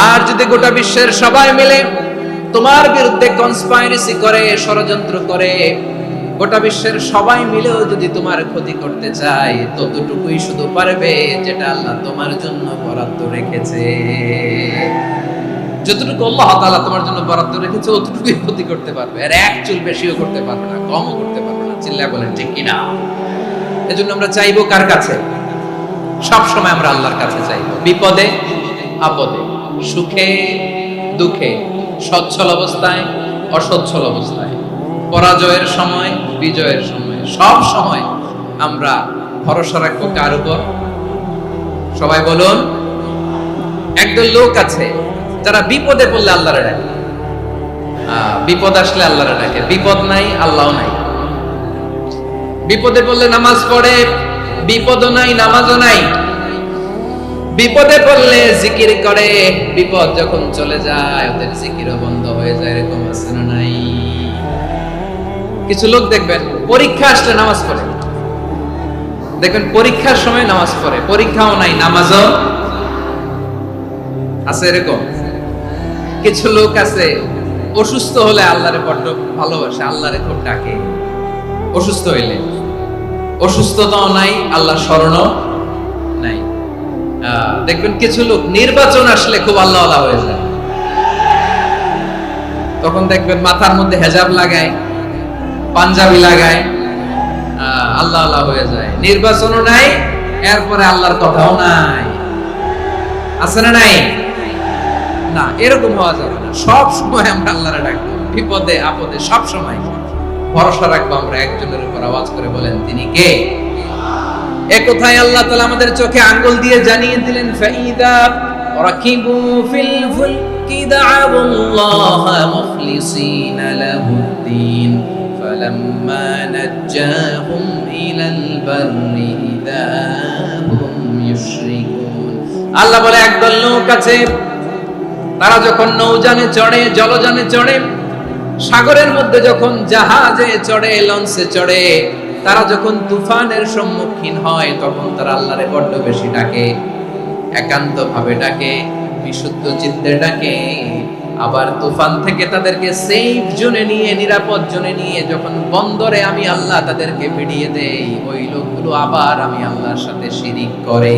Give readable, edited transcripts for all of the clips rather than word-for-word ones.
আর যদি গোটা বিশ্বের সবাই মিলে তোমার বিরুদ্ধে কনস্পাইরেসি করে, ষড়যন্ত্র করে, গোটা বিশ্বের সবাই মিলেও যদি তোমার ক্ষতি করতে চায়, ততটুকুই শুধু পারবে যেটা আল্লাহ তোমার জন্য বরাদ্দ রেখেছে। যতটুকু আল্লাহ তাআলা তোমার জন্য বরাদ্দ রেখেছে ততটুকুই ক্ষতি করতে পারবে, আর এক চুল বেশিও করতে পারবে না, কমও করতে পারবে না। চিল্লায় বলেন ঠিক কিনা? এজন্য আমরা চাইবো কার কাছে? সব সময় আমরা আল্লাহর কাছে চাইবো, বিপদে আপদে, সুখে দুঃখে, সচ্ছল অবস্থায় অসচ্ছল অবস্থায়, পরাজয়ের সময় বিজয়ের সময়, সব সময় আমরা ভরসা রাখবো কার উপর? সবাই বলুন। একদল লোক আছে যারা বিপদে পড়লে আল্লাহরে ডাকে, বিপদ আসলে আল্লাহরে ডাকে, বিপদ নাই আল্লাহও নাই। বিপদে পড়লে নামাজ পড়ে, বিপদও নাই নামাজও নাই। বিপদে পড়লে জিকির করে, বিপদ যখন চলে যায় ওদের জিকিরও বন্ধ হয়ে যায়। এরকম আছে না নাই? কিছু লোক দেখবেন পরীক্ষা আসলে নামাজ পড়ে, দেখবেন পরীক্ষার সময় নামাজ পড়ে, পরীক্ষাও নাই নামাজও আছে। এরকম কিছু লোক আছে অসুস্থ হলে আল্লাহরে বড্ড ভালোবাসে, আল্লাহরে খুব ডাকে। অসুস্থ হইলে অসুস্থতাও নাই, আল্লাহ স্মরণও নাই। দেখবেন কিছু লোক নির্বাচন আসলে খুব আল্লাহ আল্লাহ হয়ে যায়, তখন দেখবেন মাথার মধ্যে হেজাব লাগায়, পাঞ্জাবি লাগায়, আল্লাহ আল্লাহ হয়ে যায়। নির্বাচনও নাই, এরপরে আল্লাহর কথাও নাই। আছে না নাই? না, এরকম হওয়া যাবে না। সব সময় আমরা আল্লাহরে ডাকবো, বিপদে আপদে সব সময় ভরসা রাখবো আমরা একজনের উপর। আওয়াজ করে বলেন তিনি কে? এ কথায় আল্লাহ তাআলা আমাদের চোখে আঙ্গুল দিয়ে জানিয়ে দিলেন, ফাইদা রাকিবু ফিল ফুলকি দা'আবুল্লাহা মুখলিসিনা লাহুদ্দিন ফালাম্মা নাজ্জাহুম ইলাল বাররি ইযা হুম ইউশরিকুন। আল্লাহ বলে একদল লোক আছে, তারা যখন নৌযানে চড়ে, জলযানে চড়ে, সাগরের মধ্যে যখন জাহাজে চড়ে, লঞ্চে চড়ে, তারা যখন তুফানের সম্মুখীন হয় তখন তারা আল্লাহরে বড্ড বেশি ডাকে, একান্ত ভাবে ডাকে, বিশুদ্ধ চিত্তে ডাকে। আবার তুফান থেকে তাদেরকে সেফ জোনে নিয়ে, নিরাপদ জোনে নিয়ে যখন বন্দরে আমি আল্লাহ তাদেরকে ভিড়িয়ে দেই, ওই লোকগুলো আবার আমি আল্লাহর সাথে শিরিক করে।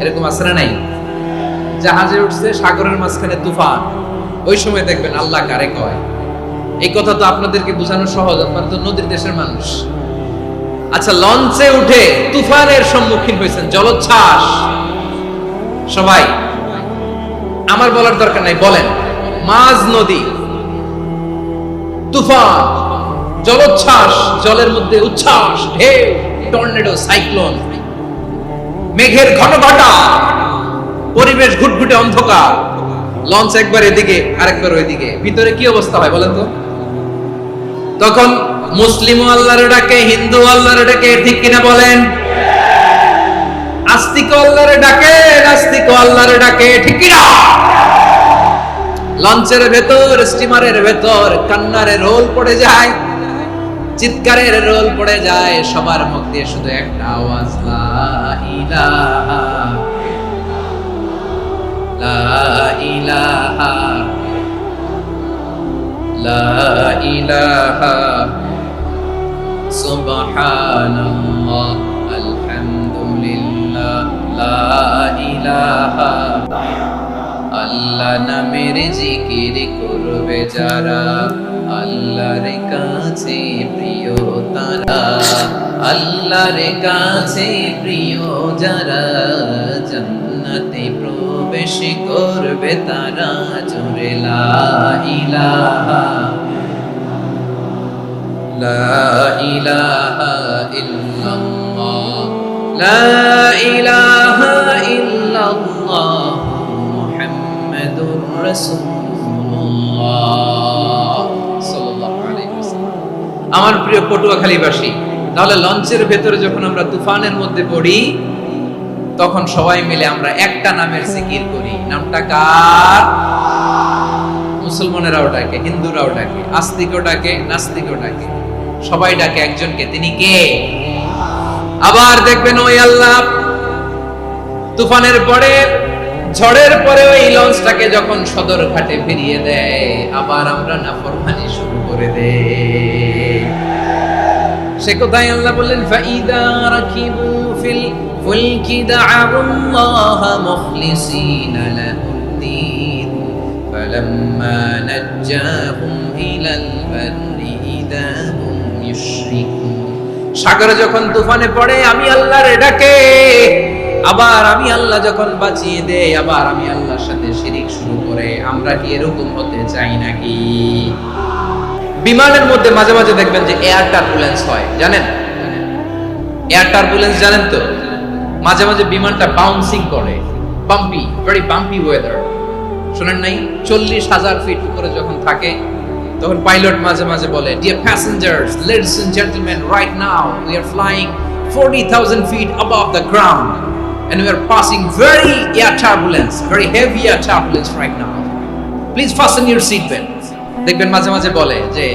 এরকম আছে না নাই? জাহাজে উঠছে, সাগরের মাঝখানে তুফান, ওই সময় দেখবেন আল্লাহ কারে কয়। এই কথা তো আপনাদেরকে বোঝানো সহজ, আপনারা তো নদীর দেশের মানুষ। আচ্ছা, লঞ্চে উঠে তুফানের সম্মুখীন হয়েছেন, জলোচ্ছ্বাস, সবাই আমার বলার দরকার নাই, বলেন। মাঝ নদী, তুফান, জলোচ্ছ্বাস, জলের মধ্যে উচ্ছ্বাস, ঢেউ, টর্নেডো, সাইক্লোন, মেঘের ঘনঘটা, পরিবেশ ঘুটঘুটে অন্ধকার, লঞ্চ একবার এদিকে আরেকবার ওইদিকে, ভিতরে কি অবস্থা হয় বলেন তো? তখন মুসলিমও আল্লাহর ডাকে, হিন্দু আল্লাহর ডাকে, ঠিক কিনা বলেন? আস্তিক আল্লাহর ডাকে, নাস্তিক আল্লাহর ডাকে, ঠিক কিনা? লঞ্চের ভেতর, স্টিমারের ভেতর কান্নারে রোল পড়ে যায়, চিৎকারের রোল পড়ে যায়, সবার মুখ দিয়ে শুধু একটা আওয়াজ, লা ইলাহা লা ইলাহা লা ইলাহা সুবহানাল্লাহ আলহামদুলিল্লাহ লা ইলাহা। আল্লাহ নামের জিকির করবে যারা, আল্লাহর কাছে প্রিয় তারা, আল্লাহর কাছে প্রিয় যারা, জান্নাতে প্রবেশ করবে তারা। জোরে লা ইলাহা লা ইলাহা ইল্লাল্লাহ লা ইলাহা ইল্লাল্লাহ মুহাম্মাদুর রাসূলুল্লাহ সাল্লাল্লাহু আলাইহি ওয়াসাল্লাম। আমার প্রিয় পটুয়াখালীবাসী, তাহলে লঞ্চের ভেতরে যখন আমরা তুফানের মধ্যে পড়ি, তখন সবাই মিলে আমরা একটা নামের জিকির করি। নামটা কার? মুসলমানেরাও ডাকে, হিন্দুরাও ডাকে, আস্তিকও ডাকে, নাস্তিকও ডাকে, সবাই ডাকে একজনকে। তিনি কে? আবার দেখবেন ওই আল্লাহ তুফানের পরে, ঝড়ের পরে ওই লঞ্চটাকে যখন সদর ঘাটে ফিরিয়ে দেয়, আবার আমরা নাফরমানি শুরু করে দেই। সে কোথায় আল্লাহ বললেন, ফাইদা রাকিবু ফিল ফুলকি দা'আল্লাহ মুখলিসিনা লাহুদ্দিন ফালাম্মা নাজ্জাহুম ইলাল বাররি ইযা হুম ইউশরিকুন। সাগরে যখন তুফানে পড়ে আমি আল্লাহর ডাকে, আবার আমি আল্লাহ যখন বাঁচিয়ে দেই, আবার আমি আল্লাহর সাথে শিরিক শুরু করে। আমরা কি এরকম হতে চাই নাকি? বিমানের মধ্যে মাঝে মাঝে দেখবেন যে এয়ার টার্বুলেন্স হয়, জানেন? এয়ার টার্বুলেন্স জানেন তো? মাঝে মাঝে বিমানটা বাউন্সিং করে, বাম্পি, ভেরি বাম্পি ওয়েদার। শুনেন নাই? 40,000 ফিট উপরে যখন থাকে তখন পাইলট মাঝে মাঝে বলে, dear passengers, ladies and gentleman, right now we are flying 40,000 feet above the ground and we are passing very air turbulence, very heavy air turbulence right now. Please fasten your seat belts. দেখবেন মাঝে মাঝে বলে যে,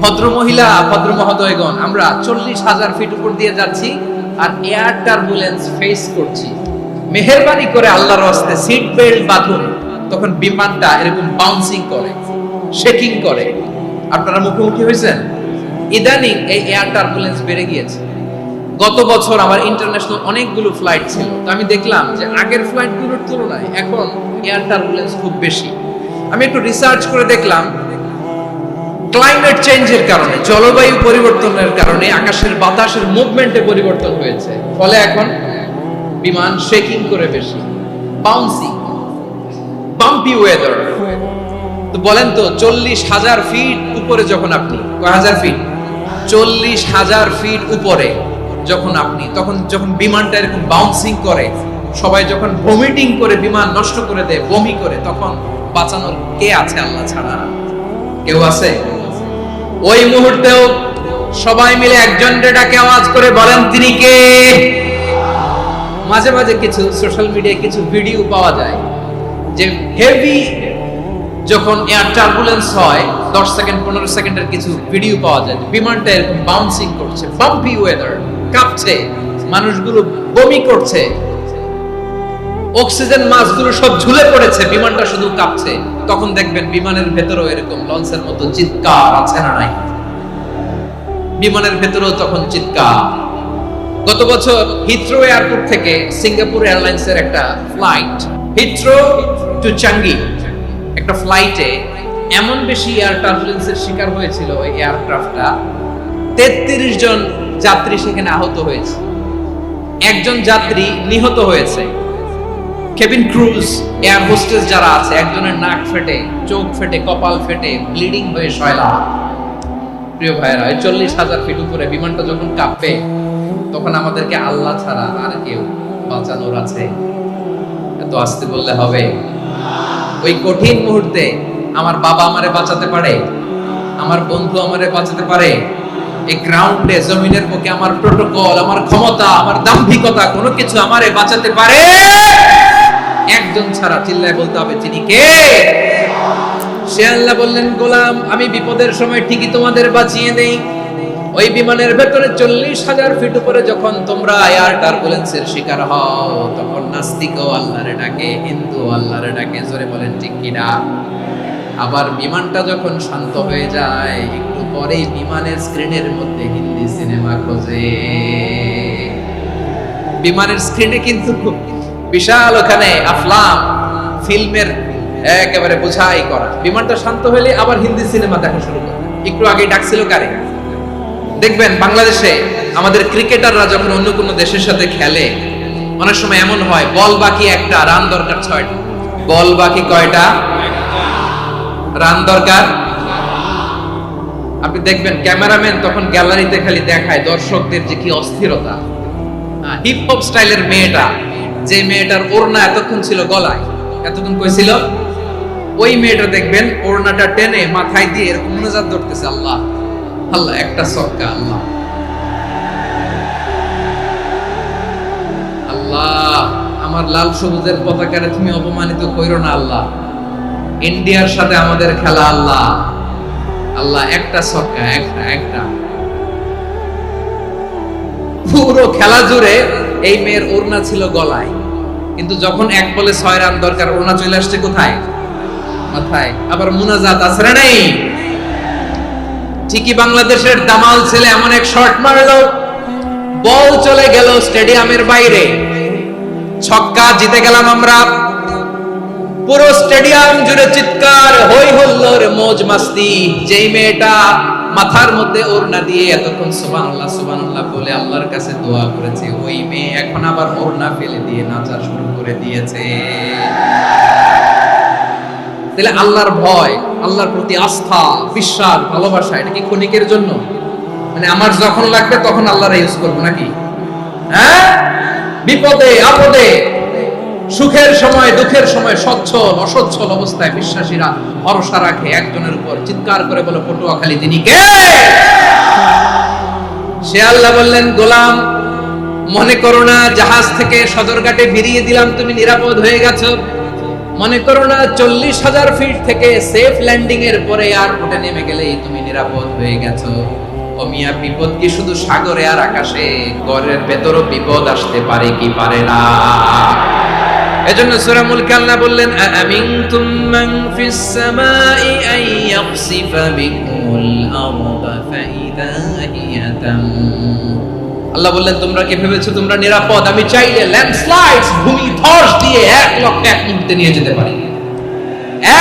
ভদ্র মহিলা, ভদ্র মহোদয়গণ, আমরা 40,000 ফিট উপর দিয়ে যাচ্ছি আর এয়ার টার্বুলেন্স ফেস করছি, মেহেরবানি করে আল্লাহর রাস্তায় সিট বেল্ট বাঁধুন। তখন বিমানটা এরকম বাউন্সিং করে, শেকিং করে। আপনারা মুখোমুখি হয়েছেন? ইদানিং এই এয়ার টার্বুলেন্স বেড়ে গিয়েছে। গত বছর আমার ইন্টারন্যাশনাল অনেকগুলো ফ্লাইট ছিল, তো আমি দেখলাম যে আগের ফ্লাইটগুলোর তুলনায় এখন এয়ার টার্বুলেন্স খুব বেশি। আমি একটু রিসার্চ করে দেখলাম, ক্লাইমেট চেঞ্জের কারণে, জলবায়ু পরিবর্তনের কারণে আকাশের বাতাসের মুভমেন্টে পরিবর্তন হয়েছে, ফলে এখন বিমান শেকিং করে বেশি, বাউন্সি, বাম্পি ওয়েদার। তো বলেন তো, 40,000 ফিট উপরে যখন আপনি, কয় হাজার ফিট? 40,000 ফিট উপরে যখন আপনি, তখন যখন বিমানটা এরকম বাউন্সিং করে, সবাই যখন ভমিটিং করে বিমান নষ্ট করে দেয়, বমি করে, তখন বাঁচানোর কে আছে আল্লাহ ছাড়া? কেউ আছে? ওই মুহূর্তেও সবাই মিলে একজনের ডাকে আওয়াজ করে বলেন, তিনি কে? মাঝে মাঝে কিছু সোশ্যাল মিডিয়ায় কিছু ভিডিও পাওয়া যায় যে হেভি যখন এয়ার টার্বুলেন্স হয়, 10 সেকেন্ড 15 সেকেন্ডের কিছু ভিডিও পাওয়া যায়, বিমানটা এরকম বাউন্সিং করছে, বাম্পি ওয়েদার, কাঁপছে, মানুষগুলো বমি করছে, অক্সিজেন মাস্কগুলো সব ঝুলে পড়েছে, বিমানটা শুধু কাঁপছে। তখন দেখবেন বিমানের ভেতরেও এরকম লঞ্চের মতো চিৎকার আছে না নাই? বিমানের ভেতরেও তখন চিৎকার। গত বছর হিথ্রো এয়ারপোর্ট থেকে সিঙ্গাপুর এয়ারলাইন্সের একটা ফ্লাইট, হিথ্রো টু চাঙ্গি, একটা ফ্লাইটে এমন বেশি এয়ার টার্বুলেন্সের শিকার হয়েছিল ওই এয়ারক্রাফটটা, 33 জন যাত্রী সেখানে আহত হয়েছে, একজন যাত্রী নিহত হয়েছে। কেবিন ক্রুজ, এয়ার হোস্টেস যারা আছে, একজনের নাক ফেটে, চোখ ফেটে, কপাল ফেটে, ব্লিডিং হয়ে শয়লা। প্রিয় ভাইরা, 40,000 ফিট উপরে বিমানটা যখন কাঁপবে, তখন আমাদেরকে আল্লাহ ছাড়া আর কেউ বাঁচানোর আছে? এত আস্তে বললে হবে? ওই কঠিন মুহূর্তে আমার বাবা আমারে বাঁচাতে পারে, আমার বন্ধু আমারে বাঁচাতে পারে। এই গ্রাউন্ডে, জমিনের বুকে আমার প্রোটোকল, আমার ক্ষমতা, আমার দাম্ভিকতা, কোনো কিছু আমারে বাঁচাতে পারে? একজন ছাড়া, চিল্লায় বলতে হবে, তিনি কে? সে আল্লাহ বললেন, গোলাম, আমি বিপদের সময় ঠিকই তোমাদের বাঁচিয়ে দেই। ওই বিমানের ভেতরে 40,000 ফিট উপরে যখন তোমরা এয়ার টার্বুলেন্সের শিকার হও, তখন নাস্তিকও আল্লাহরে ডাকে, হিন্দু আল্লাহরে ডাকে, জোরে বলেন ঠিক কিনা? আবার বিমানটা যখন শান্ত হয়ে যায়, একটু পরেই বিমানের স্ক্রিনের মধ্যে হিন্দি সিনেমা খোঁজে। বিমানের স্ক্রিনে কিন্তু বিশাল ওখানে আফলাম ফিল্মের একেবারে বোঝাই করা। বিমানটা শান্ত হলে আবার হিন্দি সিনেমা দেখা শুরু করে। একটু আগে ডাকছিল কারে? দেখবেন বাংলাদেশে আমাদের ক্রিকেটাররা যখন অন্য কোনো দেশের সাথে খেলে, অনেক সময় এমন হয়, বল বাকি একটা, রান দরকার 6টা। বল বাকি কয়টা? রান দরকার। আপনি দেখবেন ক্যামেরাম্যান তখন গ্যালারিতে খালি দেখায় দর্শকদের যে কি অস্থিরতা। হিপ হপ স্টাইলের মেয়েটা, যে মেয়েটার ওড়না এতক্ষণ ছিল গলায়, এতক্ষণ কই ছিল, ওই মেয়েটা দেখবেন ওড়নাটা টেনে মাথায় দিয়ে এরকম মুনাজাত ধরতেছে, আল্লাহ আল্লাহ, একটা সক্কা, আল্লাহ আল্লাহ, আমার লাল সবুজের পতাকারে তুমি অপমানিত কইরো না আল্লাহ, ইন্ডিয়ার সাথে আমাদের খেলা, আল্লাহ আল্লাহ, একটা সক্কা, একটা একটা। পুরো খেলা জুড়ে এই মেয়ের ওড়না ছিল গলায়, কিন্তু যখন এক বলে 6 রান দরকার, ওনা চলে আসছে কোথায়? মাথায়। আবার মুনাজাত আছে না নাই? ঠিকই বাংলাদেশের দামাল ছেলে এমন এক শট মারলো, বল চলে গেল স্টেডিয়ামের বাইরে, ছক্কা, জিতে গেলাম আমরা। পুরো স্টেডিয়াম জুড়ে চিৎকার, হই হুল্লোড়, মौज মাস্তি। যেই মেয়েটা মাথার মধ্যে ওড়না দিয়ে এতক্ষণ সুবহানাল্লাহ সুবহানাল্লাহ বলে আল্লাহর কাছে দোয়া করেছে, ওই মেয়ে এখন আবার ওড়না ফেলে দিয়ে নাচা শুরু করে দিয়েছে। তাহলে আল্লাহর ভয়, আল্লাহর প্রতি আস্থা, বিশ্বাস, ভালোবাসা, এটা কি ক্ষণিকের জন্য? মানে আমার যখন লাগবে তখন আল্লাহর ইউজ করব নাকি? হ্যাঁ, বিপদে আপদে, সুখের সময় দুঃখের সময়, সচ্ছল অসচ্ছল অবস্থায় বিশ্বাসীরা ভরসা রাখে একজনের উপর, চিৎকার করে বলে পটুয়াখালী তিনি কে? সে আল্লাহ বললেন, গোলাম মনে করো না জাহাজ থেকে সদরঘাটে ভিড়িয়ে দিলাম, তুমি নিরাপদ হয়ে গেছো। মনে করো না 40,000 ফিট থেকে সেফ ল্যান্ডিং এর পরে এয়ারপোর্টে নেমে গেলেই তুমি নিরাপদ হয়ে গেছো। ও মিয়া, বিপদ কি শুধু সাগরে আর আকাশে? ঘরের ভেতরও বিপদ আসতে পারে কি পারে না? এজন্য সূরা মুলক আল্লাহ বললেন, আমিনতুম মান ফিস সামাই আন ইয়াখসিফা বিকুমুল আরদা ফাইদা হিয়া তামুর। আল্লাহ বললেন, তোমরা কি ভেবেছো তোমরা নিরাপদ? আমি চাইলে ল্যান্ডস্লাইডস, ভূমি ধস দিয়ে 1 লক্ষ 1 মুহূর্তে নিয়ে যেতে পারি।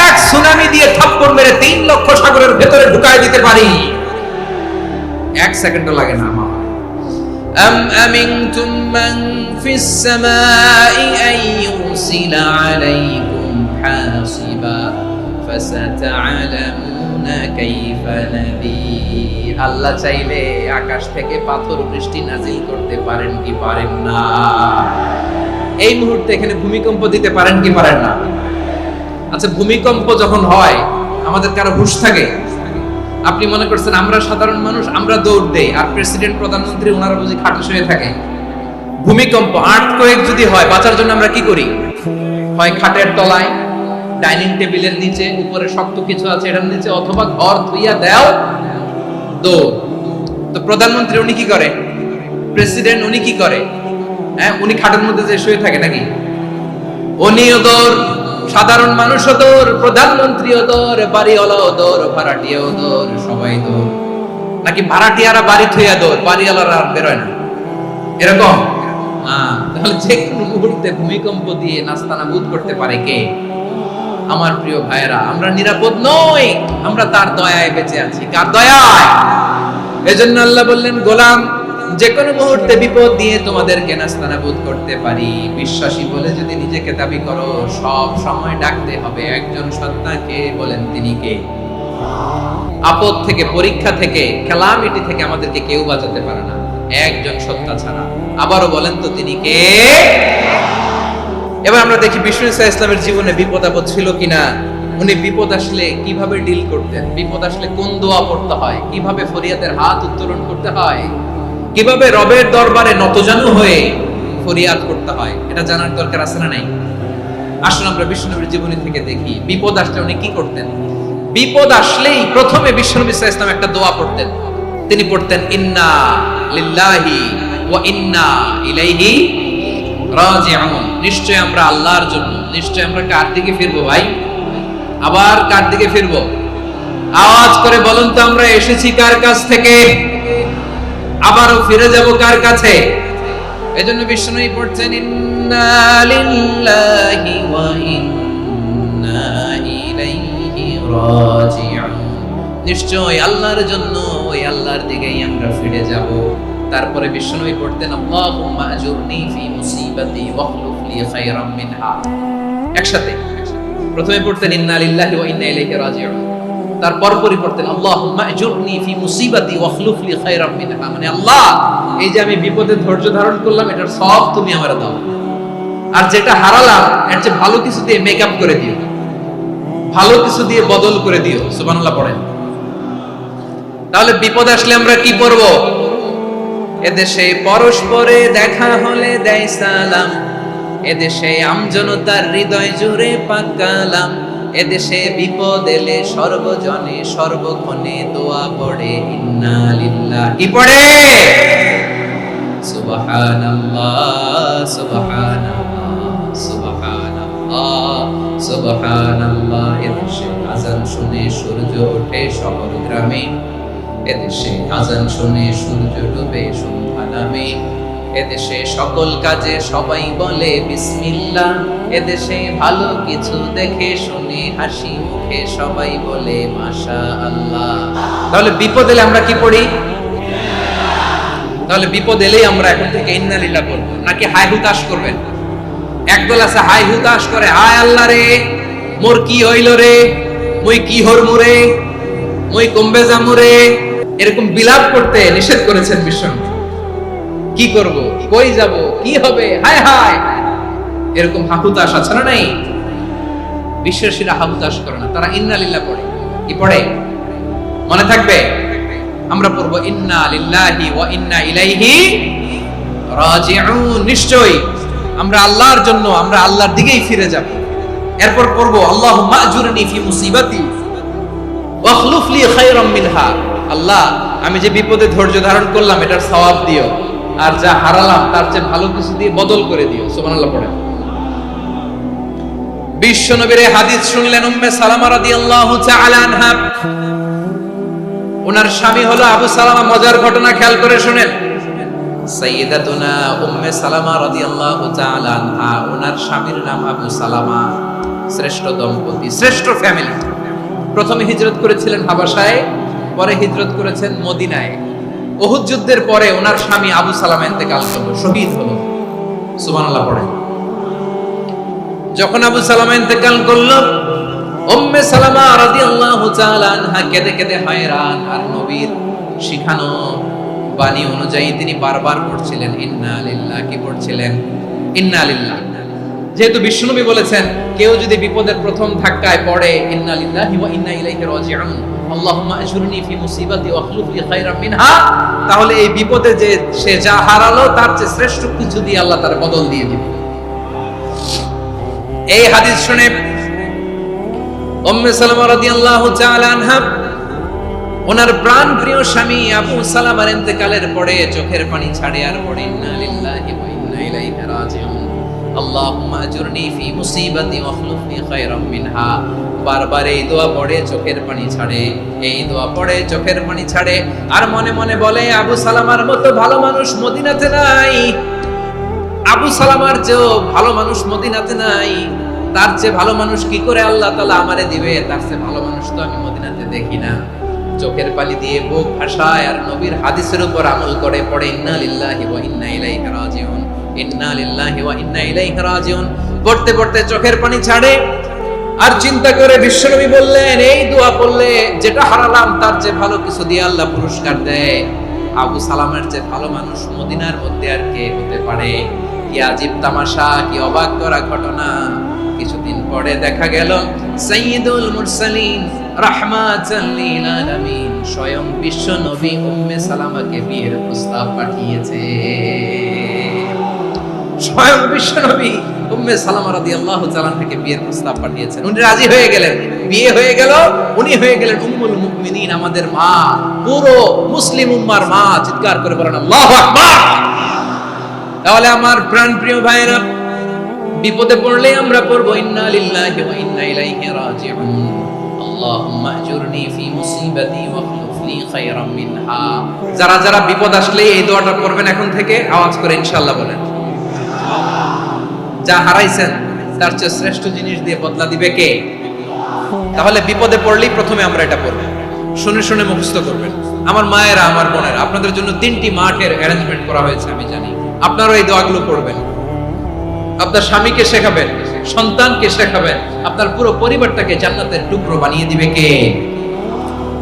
এক সুনামি দিয়ে থাপ্পড় মেরে 3 লক্ষ সাগরের ভেতরে ঢুকায় দিতে পারি। 1 সেকেন্ডও লাগে না আমার। أم أمنتم من في السماء أن يرسل عليكم حاصبا فستعلمون كيف نذير। আল্লাহ চাইলে আকাশ থেকে পাথর বৃষ্টি নাজিল করতে পারেন কি পারেন না? এই মুহূর্তে এখানে ভূমিকম্প দিতে পারেন কি পারেন না? আচ্ছা, ভূমিকম্প যখন হয় আমাদের কারো হুঁশ থাকে? আপনি মনে করছেন আমরা সাধারণ মানুষ, আমরা দৌড় দেই, আর প্রেসিডেন্ট প্রধানমন্ত্রী ওনারা বুঝি খাটে শুয়ে থাকে? ভূমিকম্প, আর্থকোয়েক যদি হয়, বাঁচার জন্য আমরা কি করি? হয় খাটের তলায়, ডাইনিং টেবিলের নিচে, উপরে শক্ত কিছু আছে এটার নিচে, অথবা ঘর ধুইয়া দাও দৌড়। তো প্রধানমন্ত্রী উনি কি করে? প্রেসিডেন্ট উনি কি করে? হ্যাঁ, উনি খাটের মধ্যে যে শুয়ে থাকে নাকি? উনিও দৌড়, সাধারণ মানুষও দৌড়, প্রধানমন্ত্রীও দৌড়, বাড়িওয়ালাও দৌড়, ভাড়াটিয়াও দৌড়, সবাই দৌড়। নাকি ভাড়াটিয়ারা বাড়ি থইয়া দৌড়, বাড়িওয়ালারা আর বেরোয় না? এরকম? তাহলে যে কোনো মুহূর্তে ভূমিকম্প দিয়ে নাস্তানাবুদ করতে পারে কে? আমার প্রিয় ভাইয়েরা, আমরা নিরাপদ নই, আমরা তার দয়ায় বেঁচে আছি। কার দয়ায়? এজন্য আল্লাহ বললেন, গোলাম যে কোনো মুহূর্তে বিপদ দিয়ে তোমাদেরকে নাস্তানাবুদ করতে পারি। বিশ্বাসী বলে যদি নিজেকে দাবি করো, সব সময় ডাকতে হবে একজন সত্তাকে। বলেন তিনি কে? আপদ থেকে, পরীক্ষা থেকে, ক্যালামিটি থেকে আমাদেরকে কেউ বাঁচাতে পারে না একজন সত্তা ছাড়া। আবারও বলেন তো তিনি কে? এবার আমরা দেখি বিষ্ণু ইসা ইসলামের জীবনে বিপদ আপদ ছিল কিনা। উনি বিপদ আসলে কিভাবে ডিল করতেন, বিপদ আসলে কোন দোয়া পড়তে হয়, কিভাবে ফরিয়াদের হাত উত্তোলন করতে হয়, কিভাবে রবের দরবারে নতজানু হয়ে ফরিয়াদ করতে হয়, এটা জানার দরকার আছে না নাই? আসুন আমরা বিষ্ণুনবীর জীবনী থেকে দেখি বিপদ আসলে উনি কি করতেন। বিপদ আসলেই প্রথমে বিষ্ণু ইসলাম একটা দোয়া পড়তেন। তিনি পড়তেন, ইন্না লিল্লাহি ওয়া ইন্না ইলাইহি রাজিউন। নিশ্চয় আমরা আল্লাহর জন্য, নিশ্চয় আমরা কার দিকে ফিরবো ভাই? আবার কার দিকে ফিরবো? আওয়াজ করে বলুন তো, আমরা এসেছি কার কাছ থেকে, আবারও ফিরে যাব কার কাছে? এজন্য বিষ্ণু পড়ছেন, ইন্না লিল্লাহি ওয়া ইন্না ইলাইহি রাজিউন। নিশ্চয় আল্লাহর জন্য, ওই আল্লাহর দিকেই আমরা ফিরে যাব। তারপরে বিষ্ণু পড়তেন, আল্লাহুম্মা আজুরনি ফি মুসিবাতি ওয়াখলুফ লি খায়রাম মিনহা। একসাথে প্রথমে পড়তেন ইন্না লিল্লাহি ওয়া ইন্না ইলাইহি রাজিউন, তারপর পড়তেন আল্লাহুম্মা আজুরনি ফি মুসিবাতি ওয়াখলুফ লি খায়রাম মিনহা। মানে আল্লাহ, এই যে আমি বিপদে ধৈর্য ধারণ করলাম, এটার সব তুমি আমারে দাও, আর যেটা হারালাম এর চেয়ে ভালো কিছু দিয়ে মেকআপ করে দিও, ভালো কিছু দিয়ে বদল করে দিও। সুবহানাল্লাহ পড়েন। তাহলে বিপদ আসলে আমরা কি পড়ব? এদেশে পরস্পরে দেখা হলে দেয় সালাম, এদেশে আমজনতার হৃদয় জুড়ে পাক কালাম, এদেশে বিপদ এলে সর্বজনে সর্বক্ষণে দোয়া পড়ে ইন্না লিল্লাহি। কি পড়ে? সুবহানাল্লাহ সুবহানাল্লাহ সুবহানাল্লাহ। এদেশে আজান শুনে সূর্য ওঠে শহর গ্রামে, এদেশে আজান শুনে সূর্য ডুবে সন্ধ্যা নামে, এদেশে সকল কাজে সবাই বলে বিসমিল্লাহ, এদেশে ভালো কিছু দেখে শুনে হাসি মুখে সবাই বলে মাশাআল্লাহ। তাহলে বিপদ এলে আমরা কি পড়ি? তাহলে বিপদ এলেই আমরা এখন থেকে ইন্না লিল্লাহ বলবো, নাকি হাই হুতাশ করবেন? একদল আছে হাই হুতাশ করে, হায় আল্লাহ রে মোর কি হইল রে, মুই কি হরমু রে, মুই কমবে যামু রে, এরকম বিলাপ করতে নিষেধ করেছেন বিশ্বনবী। কি করব, কই যাব, কি হবে, হায় হায়, এরকম হাহুতাশ আছে না? নাই, বিশ্বাসীরা হাহুতাশ করে না, তারা ইন্না লিল্লাহ পড়ে। কি পড়ে মনে থাকবে? আমরা পড়বো ইন্না লিল্লাহি ওয়া ইন্না ইলাইহি রাজিউন। নিশ্চয়ই আমরা আল্লাহর জন্য, আমরা আল্লাহর দিকেই ফিরে যাব। এরপর পড়বো আল্লাহুম্মা আজুরনি ফি মুসিবাতি ওয়া আখলুফ লি খায়রাম মিনহা। আল্লাহ, আমি যে বিপদে ধৈর্য ধারণ করলাম এটার সওয়াব দিও, আর যা হারালাম তার চেয়ে ভালো কিছু দিয়ে বদল করে দিও। সুবহানাল্লাহ পড়েন। বিশ্বনবীর এই হাদিস শুনলেন উম্মে সালামা রাদিয়াল্লাহু তাআলা আনহা। ওনার স্বামী হলো আবু সালামা। মজার ঘটনা খেয়াল করে শুনেন। সাইয়্যিদাতুনা উম্মে সালামা রাদিয়াল্লাহু তাআলা আনহা, ওনার স্বামীর নাম আবু সালামা। শ্রেষ্ঠ দম্পতি, শ্রেষ্ঠ ফ্যামিলি। প্রথমে হিজরত করেছিলেন হাবাশায়, পরে হিজরত করেছেন মদিনায়। উহুদ যুদ্ধের পরে ওনার স্বামী আবু সালামা ইন্তেকাল করলো, শহীদ হলো। সুবহানাল্লাহ পড়েন। যখন আবু সালামা ইন্তেকাল করলো, উম্মে সালামা রাদিয়াল্লাহু তাআলা আনহা কেঁদে কেঁদে হয়রান। আর নবীর শিখানো বাণী অনুযায়ী তিনি বারবার পড়ছিলেন ইন্না লিল্লাহ। কি পড়ছিলেন? ইন্না লিল্লাহ। যেহেতু বিশ্বনবী বলেছেন কেউ যদি বিপদের প্রথম ধাক্কায় পড়ে ইন্না লিল্লাহি ওয়া ইন্না ইলাইহি রাজিউন, আল্লাহুম্মা আজুরনি ফি মুসিবাতি ওয়া আখলুফ লি খায়রাম মিনহা, তাহলে এই বিপদে যে সে যা হারালো তার চেয়ে শ্রেষ্ঠ কিছু দিয়ে আল্লাহ তার বদল দিয়ে দিবে। এই হাদিস শুনে উম্মে সালামা রাদিয়াল্লাহু তাআলা আনহা ওনার প্রাণ প্রিয় স্বামী আবু সালামার ইন্তেকালের পরে চোখের পানি ছাড়ে আর পড়ে ইন্না লিল্লাহি ওয়া ইন্না ইলাইহি রাজিউন, আল্লাহুম্মা আজুরনি ফি মুসিবাতি ওয়া আখলুফ লি খায়রাম মিনহা। বারবার এই দোয়া পড়ে চোখের পানি ছাড়ে, এই দোয়া পড়ে চোখের পানি ছাড়ে, আর মনে মনে বলে আবু সালামার মতো ভালো মানুষ মদিনাতে নাই, আবু সালামার চেয়েও ভালো মানুষ মদিনাতে নাই, তার চেয়ে ভালো মানুষ কি করে আল্লাহ তাআলা আমারে দিবে, তার চেয়ে ভালো মানুষ তো আমি মদিনাতে দেখি না। চোখের পানি দিয়ে বুক ভাসায় আর নবীর হাদিসের উপর আমল করে পড়ে ইন্না লিল্লাহি ওয়া ইন্না ইলাইহি রাজিউন, ইন্না লিল্লাহি ওয়া ইন্না ইলাইহি রাজিউন। পড়তে পড়তে চোখের পানি ছাড়ে আর চিন্তা করে বিশ্বনবী বললেন এই দোয়া পড়লে যেটা হারালাম তার চেয়ে ভালো কিছু দিয়ে আল্লাহ পুরস্কার দেয়। আবু সালামের চেয়ে ভালো মানুষ মদিনার মধ্যে আর কে হতে পারে? কি আজীব তামাশা, কি অবাক করা ঘটনা। কিছুদিন পরে দেখা গেল সাইয়্যিদুল মুরসালিন রাহমাতাল লিল আলামিন স্বয়ং বিশ্ব নবী উম্মে সালামাকে বিয়ের প্রস্তাব পাঠিয়েছে। স্বয়ং বিশ্ব নবী উম্মে সালামা রাদিয়াল্লাহু তাআলা থেকে বিয়ের প্রস্তাব পাঠিয়েছেন। উনি রাজি হয়ে গেলেন, বিয়ে হয়ে গেল, উনি হয়ে গেলেন উম্মুল মুমিনিন, আমাদের মা, পুরো মুসলিম উম্মার মা। চিৎকার করে বলেন আল্লাহু আকবার। তাহলে আমার প্রাণপ্রিয় ভাইরা, বিপদে পড়লে আমরা পড়বো ইন্না লিল্লাহি ওয়া ইন্না ইলাইহি রাজিউন, আল্লাহুম্মা আজুরনি ফি মুসিবাতি ওয়া আখলুফ লি খায়রাম মিনহা। যারা যারা বিপদ আসলে এই দোয়াটা পড়বেন এখন থেকে আওয়াজ করে ইনশাআল্লাহ বলেন। যা হারাইছেন তার চেয়ে শ্রেষ্ঠ জিনিস দিয়ে বদলা দিবে কে? তাহলে বিপদে পড়লেই প্রথমে আমরা এটা পড়ব, শুনে শুনে মুখস্থ করবেন। আমার মায়েরা, আমার বোনেরা, আপনাদের জন্য 3টি মাঠের অ্যারেঞ্জমেন্ট করা হয়েছে, আমি জানি। আপনারা এই দোয়াগুলো পড়বেন, আপনার স্বামীকে শেখাবেন, সন্তানকে শেখাবেন, আপনার পুরো পরিবারটাকে জান্নাতের টুকরো বানিয়ে দিবে কে?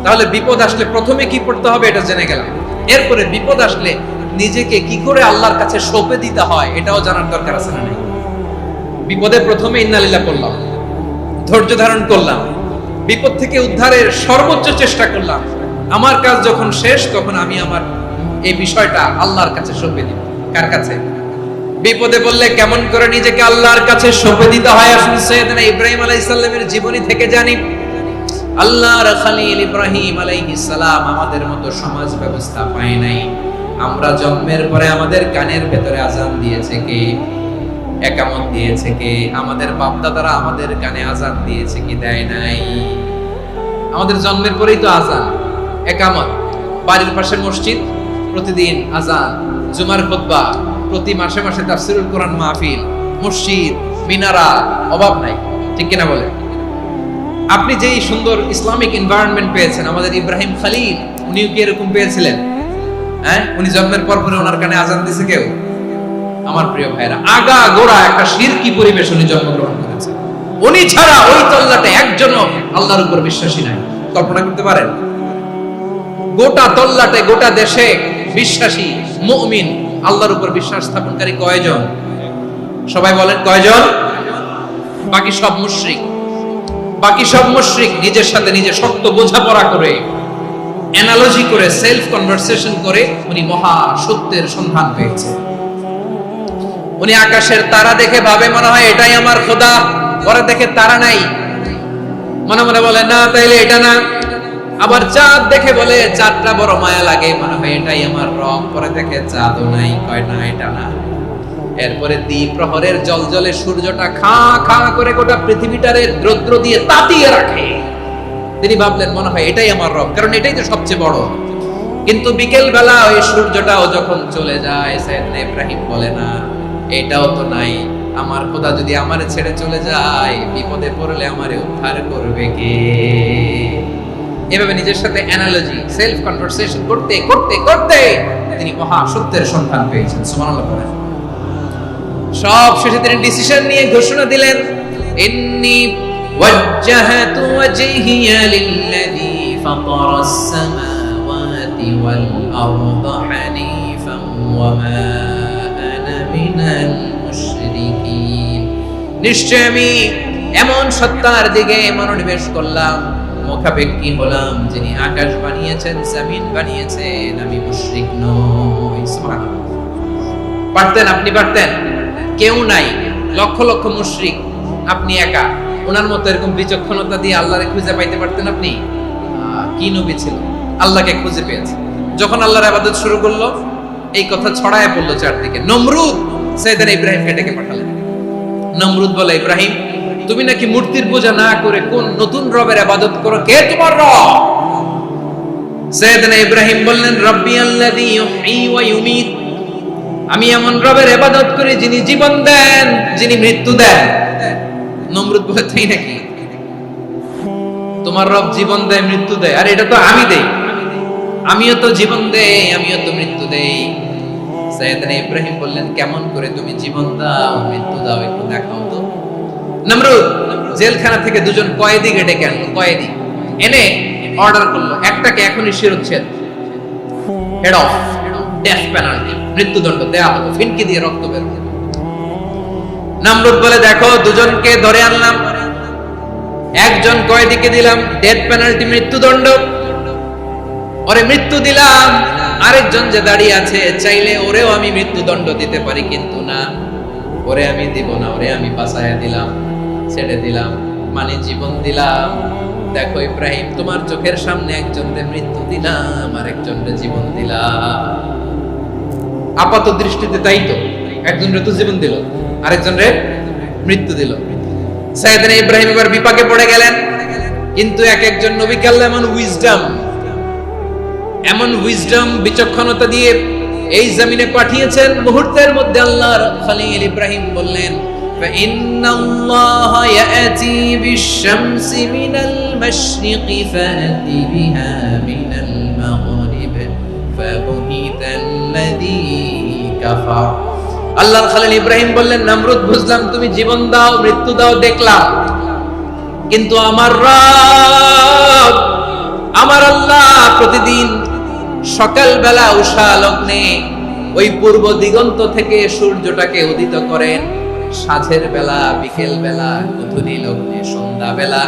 তাহলে বিপদ আসলে প্রথমে কি পড়তে হবে এটা জেনে গেলাম। এরপরে বিপদ আসলে নিজেকে কি করে আল্লাহর কাছে সঁপে দিতে হয় এটাও জানার দরকার আছে না? বিপদে প্রথমে ইন্না লিল্লাহ করলাম, ধৈর্য ধারণ করলাম, বিপদ থেকে উদ্ধারের সর্বোচ্চ চেষ্টা করলাম। আমার কাজ যখন শেষ তখন আমি আমার এই বিষয়টা আল্লাহর কাছে সঁপে দিব। কার কাছে? বিপদে বললে কেমন করে নিজেকে আল্লাহর কাছে সঁপে দিতে হয় আসুন সাইয়েদনা ইব্রাহিম আলাইহিস সালামের জীবনী থেকে জানি। আল্লাহর খলিল ইব্রাহিম আলাইহিস সালাম আমাদের মতো সমাজ ব্যবস্থা পায় নাই। আমরা জন্মের পরে আমাদের কানের ভেতরে আযান দিয়েছে কে? একামত দিয়েছে কে? আমাদের বাপদাদারা আমাদের কানে আজান দিয়েছে কি দেয় নাই? আমাদের জন্মের পরেই তো আজান, একামত, বাড়ির পাশে মসজিদ, প্রতিদিন আজান, জুমার খুতবা, প্রতি মাসে মাসে তাফসীরুল কোরআন মাহফিল, মসজিদ, মিনারা, অভাব নাই। ঠিক কিনা বলে? আপনি যেই সুন্দর ইসলামিক এনভায়রনমেন্ট পেয়েছেন, আমাদের ইব্রাহিম খলিল উনিও কি এরকম পেয়েছিলেন? হ্যাঁ, উনি জন্মের পর পরে ওনার কানে আজান দিছে কেউ? আমার প্রিয় ভাইরা, আগা গোড়া একটা শিরকি পরিবেশ উনি জন্মগ্রহণ করেছেন। উনি ছাড়া ওই তল্লাটে একজনও আল্লাহর উপর বিশ্বাসী নাই। কল্পনা করতে পারেন? গোটা তল্লাটে, গোটা দেশে বিশ্বাসী মুমিন, আল্লাহর উপর বিশ্বাস স্থাপনকারী কয়জন? সবাই বলেন কয়জন? বাকি সব মুশরিক। বাকি সব মুশরিক নিজের সাথে নিজে শক্ত বোঝাপড়া করে, অ্যানালজি করে, সেলফ কনভারসেশন করে উনি মহা সত্যের সন্ধান পেয়েছে। উনি আকাশের তারা দেখে ভাবে মনে হয় এটাই আমার খোদা, পরে দেখে তারা নাই, মনে মনে বলে না তাইলে এটা না। আবার চাঁদ দেখে বলে চাঁদটা বড় মায়া লাগে, মনে হয় এটাই আমার রব, পরে দেখে চাঁদও নাই, কয় না এটা না। এরপরে দ্বীপ প্রহরের জলজলে সূর্যটা খা খা করে গোটা পৃথিবীটারে রৌদ্র দিয়ে তাতিয়ে রাখে। তিনি ভাবলেন মনে হয় এটাই আমার রব, কারণ এটাই তো সবচেয়ে বড়। কিন্তু বিকেল বেলা ওই সূর্যটাও যখন চলে যায়, সাইয়েদনা ইব্রাহিম বলে না এটাও তো নাই, আমার খোদা যদি আমারে ছেড়ে চলে যায়, বিপদে পড়লে আমারে উদ্ধার করবে কে? এভাবে নিজের সাথে অ্যানালজি, সেলফ কনভারসেশন করতে করতে করতে তিনি মহা সত্যের সন্ধান পেয়েছেন। সুবহানাল্লাহ বলেন। সব শেষে তিনি ডিসিশন নিয়ে ঘোষণা দিলেন, ইন্নী ওয়াজ্জাহাতু ওয়াজহিয়া লিল্লাযী ফাতারাস সামাওয়াতি ওয়াল আরদা হানিফান ওয়া মা আনা মিনাল মুশরিকিন। নিশ্চয় আমি এমন সত্তার দিকে মনোনিবেশ করলাম, মুখাপেক্ষী হলাম, যিনি আকাশ বানিয়েছেন, জমিন বানিয়েছেন, আমি মুশরিক নই। সুবহানাল্লাহ। পারতেন? আপনি পারতেন? কেউ নাই, লক্ষ লক্ষ মুশরিক, আপনি একা। ওনার মতো এরকম বিচক্ষণতা দিয়ে আল্লাহরে খুঁজে পাইতে পারতেন আপনি? কি নবী ছিল, আল্লাহকে খুঁজে পেয়েছে। যখন আল্লাহর ইবাদত শুরু করলো, এই কথা ছড়ায় পড়লো চারদিকে। নমরুদ সাইয়েদনা ইব্রাহিমকে ডেকে পাঠালেন। নমরুদ বলে, ইব্রাহিম তুমি নাকি মূর্তির পূজা না করে কোন নতুন রবের ইবাদত করো, কে তোমার রব? সাইয়েদনা ইব্রাহিম বললেন, রব্বি আল্লাযী ইউহয়ী ওয়া ইউমীত, আমি এমন রবের ইবাদত করি যিনি জীবন দেন, যিনি মৃত্যু দেন। নমরুদ বলে, তাই নাকি? তোমার রব জীবন দেয়, মৃত্যু দেয়, আর এটা তো আমি দেই। আমিও তো জীবন দেই, আমিও তো মৃত্যু দেই। সাইয়েদনা ইব্রাহিম বললেন, কেমন করে তুমি জীবন দাও, মৃত্যু দাও, একটু দেখাও তো। নমরুদ জেলখানা থেকে দুজন কয়েদিকে ডেকে আনলো। কয়েদি এনে অর্ডার করলো, একটাকে এখনই শিরোচ্ছেদ, হেড অফ, ডেথ পেনাল্টি, মৃত্যুদণ্ড দেয়া হলো, ফিনকি দিয়ে রক্ত বের হলো। নমরুদ বলে, দেখো দুজনকে ধরে আনলাম, একজন কয়েদিকে দিলাম ডেথ পেনাল্টি, মৃত্যুদণ্ড, ওরে মৃত্যু দিলাম। আরেকজন যে দাঁড়িয়ে আছে, চাইলে ওরেও আমি মৃত্যুদণ্ড দিতে পারি, কিন্তু না, ওরে আমি দিব না, ওরে আমি বাঁচায়া দিলাম, ছেড়ে দিলাম, মানে জীবন দিলাম। দেখো ইব্রাহিম, তোমার চোখের সামনে একজনকে মৃত্যু দিলাম, আরেকজনকে জীবন দিলাম। আপাত দৃষ্টিতে তাই তো, একজনের তো জীবন দিল, আরেকজনের মৃত্যু দিল। সাইয়েদনা ইব্রাহিম এবার বিপাকে পড়ে গেলেন। কিন্তু এক একজন নবীকে আল্লাহ এমন উইজডম, বিচক্ষণতা দিয়ে এই জমিনে পাঠিয়েছেন। মুহূর্তের মধ্যে আল্লাহর খলিল ইব্রাহিম বললেন, فإن الله يأتي بالشمس من المشرق فأت بها من المغرب فبهت الذي كفر। আল্লাহর খলিল ইব্রাহিম বললেন, নমরুদ বুঝলাম তুমি জীবন দাও, মৃত্যু দাও, দেখলাম, কিন্তু আমার রব, আমার আল্লাহ প্রতিদিন সকালবেলা উষা লগ্নে ওই পূর্ব দিগন্ত থেকে সূর্যটাকে উদিত করেন, সাঁঝের বেলা, বিকেল বেলা, গধূলি লগ্নে, সন্ধ্যা বেলা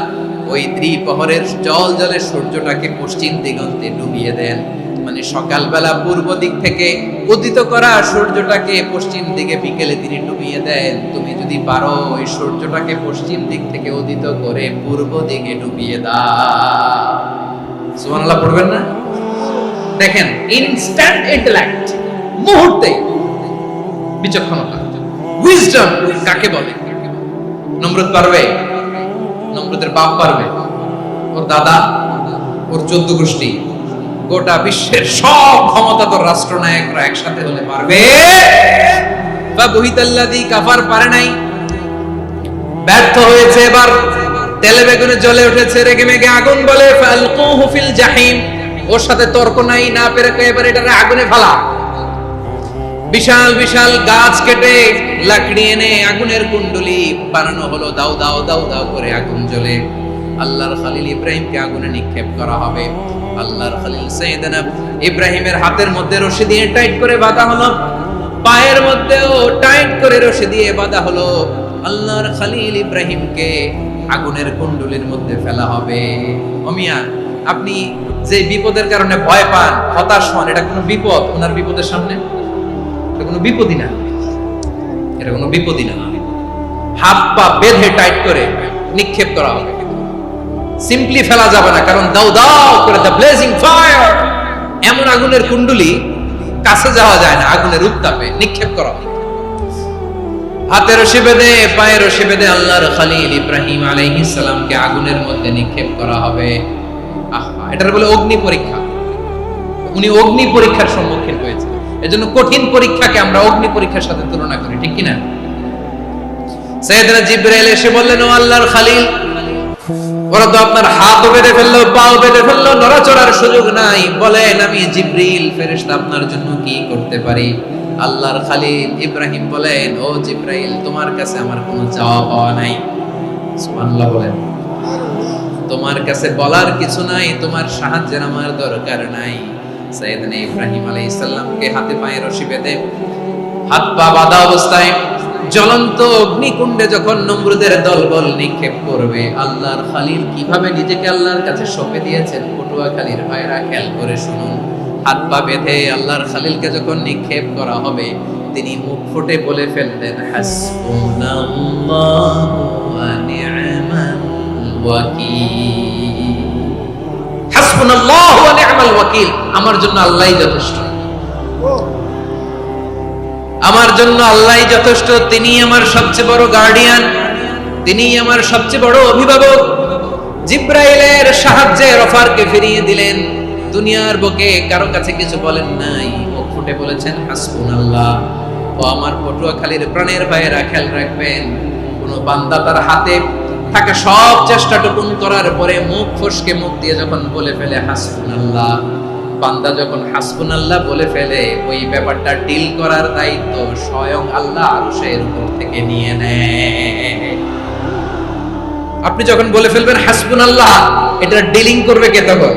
ওই দ্বিপ্রহরের জলে সূর্যটাকে পশ্চিম দিগন্তে ডুবিয়ে দেন। মানে সকালবেলা পূর্ব দিক থেকে উদিত করা সূর্যটাকে পশ্চিম দিকে বিকেলে তিনি ডুবিয়ে দেন। তুমি যদি পারো ওই সূর্যটাকে পশ্চিম দিক থেকে উদিত করে পূর্ব দিকে ডুবিয়ে দাও। সুবহানাল্লাহ পড়বেন না? দেখেন, ইনস্ট্যান্ট ইন্টেলেক্ট, মুহূর্তে বিচক্ষণতা, উইজডম কাকে বলে? নমরুদ পারবে? নমরুদের বাপ পারবে? ওর দাদা, ওর 14 গোষ্ঠী, গোটা বিশ্বের সব ক্ষমতাধর রাষ্ট্রনায়করা একসাথে হলে পারবে? ফাবুহিতাল্লাযী কাফার, পারে নাই, ব্যর্থ হয়েছে। এবার তেলে বেগুনে জ্বলে উঠেছে, রেগে মেগে আগুন বলে ফালকুহু ফিল জাহিম। ওর সাথে তর্ক নাই, না পেরে এবার এটারে আগুনে ফেলা। বিশাল বিশাল গাছ কেটে লাকড়ি এনে আগুনের কুণ্ডলি বানানো হলো, দাও দাও দাও দাও করে আগুন জ্বলে। আল্লাহর খলিল ইব্রাহিমকে আগুনে নিক্ষেপ করা হবে। আল্লাহর খলিল সাইয়েদনা ইব্রাহিমের হাতের মধ্যে রশি দিয়ে টাইট করে বাঁধা হলো, পায়ের মধ্যেও টাইট করে রশি দিয়ে বাঁধা হলো। আল্লাহর খলিল ইব্রাহিমকে আগুনের কুণ্ডলির মধ্যে ফেলা হবে। ও মিয়া, আপনি যে বিপদের কারণে ভয় পান, হতাশ হন, এটা কোনো বিপদ? ওনার বিপদের সামনে এটা কোনো বিপদই না, এটা কোনো বিপদই না। হাত পা বেঁধে টাইট করে নিক্ষেপ করা হবে, সিম্পলি ফেলা যাবে না, কারণ দাও দাও করে দ্য ব্লেজিং ফায়ার, এমন আগুনের কুণ্ডলি কাছে যাওয়া যায় না, আগুনের উত্তাপে নিক্ষেপ করা হবে। হাতের রশি বেঁধে, পায়ের রশি বেঁধে আল্লাহর খলিল ইব্রাহিম আলাইহিস সালামকে আগুনের মধ্যে নিক্ষেপ করা হবে। আহা, এটার বলে অগ্নি পরীক্ষা। উনি অগ্নি পরীক্ষার সম্মুখীন হয়েছে, এজন্য কঠিন পরীক্ষাকে আমরা অগ্নি পরীক্ষার সাথে তুলনা করি, ঠিক কি না? সাইয়েদনা জিবরাইল এসে বললেন, ও আল্লাহর খলিল, ওরা তো আপনার হাতও বেঁধে ফেললো, পাও বেঁধে ফেললো, নড়াচড়ার সুযোগ নাই, বলেন আমি জিবরিল ফেরেশতা আপনার জন্য কি করতে পারি? আল্লাহর খলিল ইব্রাহিম বলেন, ও জিবরাইল, তোমার কাছে আমার কোনো চাওয়া পাওয়া নাই। সুবহানাল্লাহ বলেন। তোমার কাছে বলার কিছু নাই, তোমার সাহায্যের আমার দরকার নাই। সাইয়েদনা ইব্রাহিম আলাইহিস সালামকে হাতে পায়ে রশি বেঁধে, হাত পা বাঁধা অবস্থায় জ্বলন্ত অগ্নিকুণ্ডে যখন নমরুদের দলবল নিক্ষেপ করবে, আল্লাহর খলিল কিভাবে নিজেকে আল্লাহর কাছে সঁপে দিয়েছেন, পটুয়াখালীর ভাইরা খেয়াল করে শুনুন। হাত পা বেঁধে আল্লাহর খলিলকে যখন নিক্ষেপ করা হবে, তিনি মুখ ফুটে বলে ফেললেন, হাসবুনাল্লাহু ওয়া নি'মাল ওয়াকিল। হাসবুনাল্লাহু ওয়া নি'মাল ওয়াকিল, আমার জন্য আল্লাহই যথেষ্ট, আমার জন্য আল্লাহই যথেষ্ট। তিনি আমার সবচেয়ে বড় গার্ডিয়ান, তিনি আমার সবচেয়ে বড় অভিভাবক। জিবরাইলের সাহায্যে অফারকে ফিরিয়ে দিলেন, দুনিয়ার বুকে কারো কাছে কিছু বলেন নাই, মুখ ফুটে বলেছেন হাসবুনাল্লাহ। ও আমার পটুয়াখালীর প্রাণের ভাইয়েরা, খেয়াল রাখবেন, কোন বান্দা তার হাতে থাকা সব চেষ্টাটুকুন করার পরে মুখ ফসকে মুখ দিয়ে যখন বলে ফেলে হাসবুনাল্লাহ, বান্দা যখন হাসবুনাল্লাহ বলে ফেলে, ওই ব্যাপারটা ডিল করার দায়িত্ব স্বয়ং আল্লাহ আরশের উপর থেকে নিয়ে নেয়। আপনি যখন বলে ফেলবেন হাসবুনাল্লাহ, এটা ডিলিং করবে কে তখন?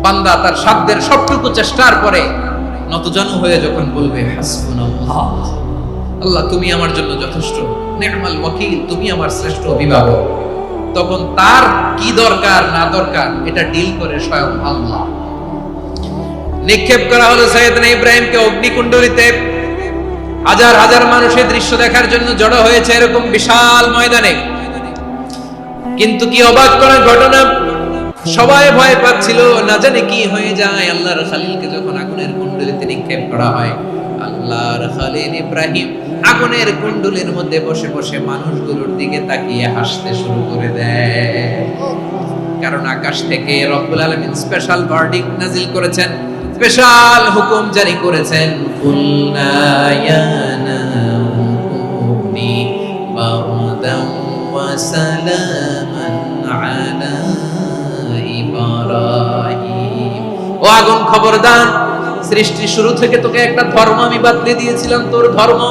বান্দা তার সাধ্যের সবটুকু চেষ্টার পরে নতজানু হয়ে যখন বলবে হাসবুনাল্লাহ, আল্লাহ তুমি আমার জন্য যথেষ্ট, নি'মাল ওয়াকিল, তুমি আমার শ্রেষ্ঠ অভিভাবক, তখন তার কি দরকার না দরকার এটা ডিল করে স্বয়ং আল্লাহ। নিক্ষেপ করা হলো সাইয়েদনা ইব্রাহিমকে অগ্নিকুণ্ডলিতে। হাজার হাজার মানুষ এই দৃশ্য দেখার জন্য জড়ো হয়েছে এরকম বিশাল ময়দানে। কিন্তু কি অবাক করা ঘটনা, সবাই ভয় পাচ্ছিল, না জানে কি হয়ে যায়। আল্লাহর খলিলকে যখন আগুনের কুণ্ডলিতে নিক্ষেপ করা হয়, আল্লাহর খলিল ইব্রাহিম আগুনের কুণ্ডলীর মধ্যে বসে বসে মানুষগুলোর দিকে তাকিয়ে হাসতে শুরু করে দেয়। কারণ আকাশ থেকে রব্বুল আলামিন স্পেশাল ভার্ডিক্ট নাজিল করেছেন, স্পেশাল হুকুম জারি করেছেন, কুলনা ইয়া নারু কুনি বারদান ওয়া সালামান আলা ইব্রাহিম। ও আগুন, খবরদার, সৃষ্টি শুরু থেকে তোকে একটা ধর্ম আমি বাতলে দিয়েছিলাম, তোর ধর্ম,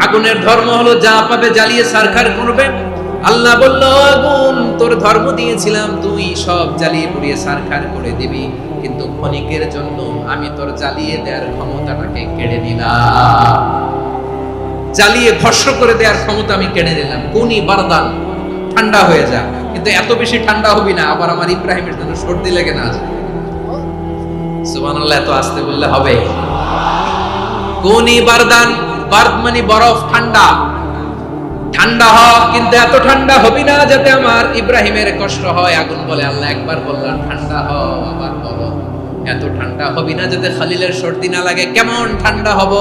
আগুনের ধর্ম হলো যা পাবে জ্বালিয়ে সারখার করবে। আল্লাহ বলল, আগুন, তোর ধর্ম দিয়েছিলাম, তুই সব জ্বালিয়ে পুড়িয়ে সারখার করে দিবি, কিন্তু ক্ষণিকের জন্য আমি তোর জ্বালিয়ে দেওয়ার ক্ষমতাটাকে কেড়ে নিলাম, জ্বালিয়ে ভস্ম করে দেওয়ার ক্ষমতা আমি কেড়ে নিলাম। কুনি বারদান, ঠান্ডা হয়ে যা, কিন্তু এত বেশি ঠান্ডা হবি না আবার আমার ইব্রাহিমের জন্য সর্দি লেগে না যায়। সুবহানাল্লাহ, এত আস্তে বললে হবে? কুনি বারদান, বারদ মানে বরফ, ঠান্ডা, ঠান্ডা হ, কিন্তু এত ঠান্ডা হবি না যাতে আমার ইব্রাহিমের কষ্ট হয়। আগুন বলে, আল্লাহ একবার বললাম ঠান্ডা হ, আবার বলো এত ঠান্ডা হবি না যাতে খালিলের সর্দি না লাগে। কেমন ঠান্ডা হব,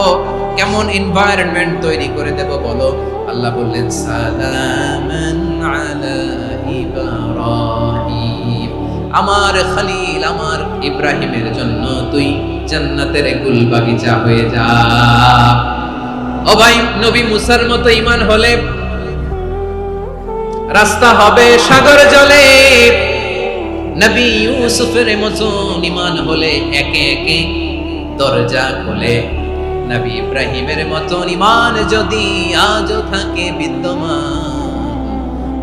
কেমন এনভায়রনমেন্ট তৈরি করে দেব বলো। আল্লাহ বললেন সালামান আলা ইব্রাহিম, আমার খলিল আমার ইব্রাহিমের জন্য তুই জান্নাতের গুল বাগিচা হয়ে যা। ও ভাই, নবী মুসার মতো ঈমান হলে রাস্তা হবে সাগর জলে, নবী ইউসুফের মতো ঈমান হলে একে একে দরজা খোলে, নবী ইব্রাহিমের মতো ঈমান যদি আজও থাকে বিদ্যমান,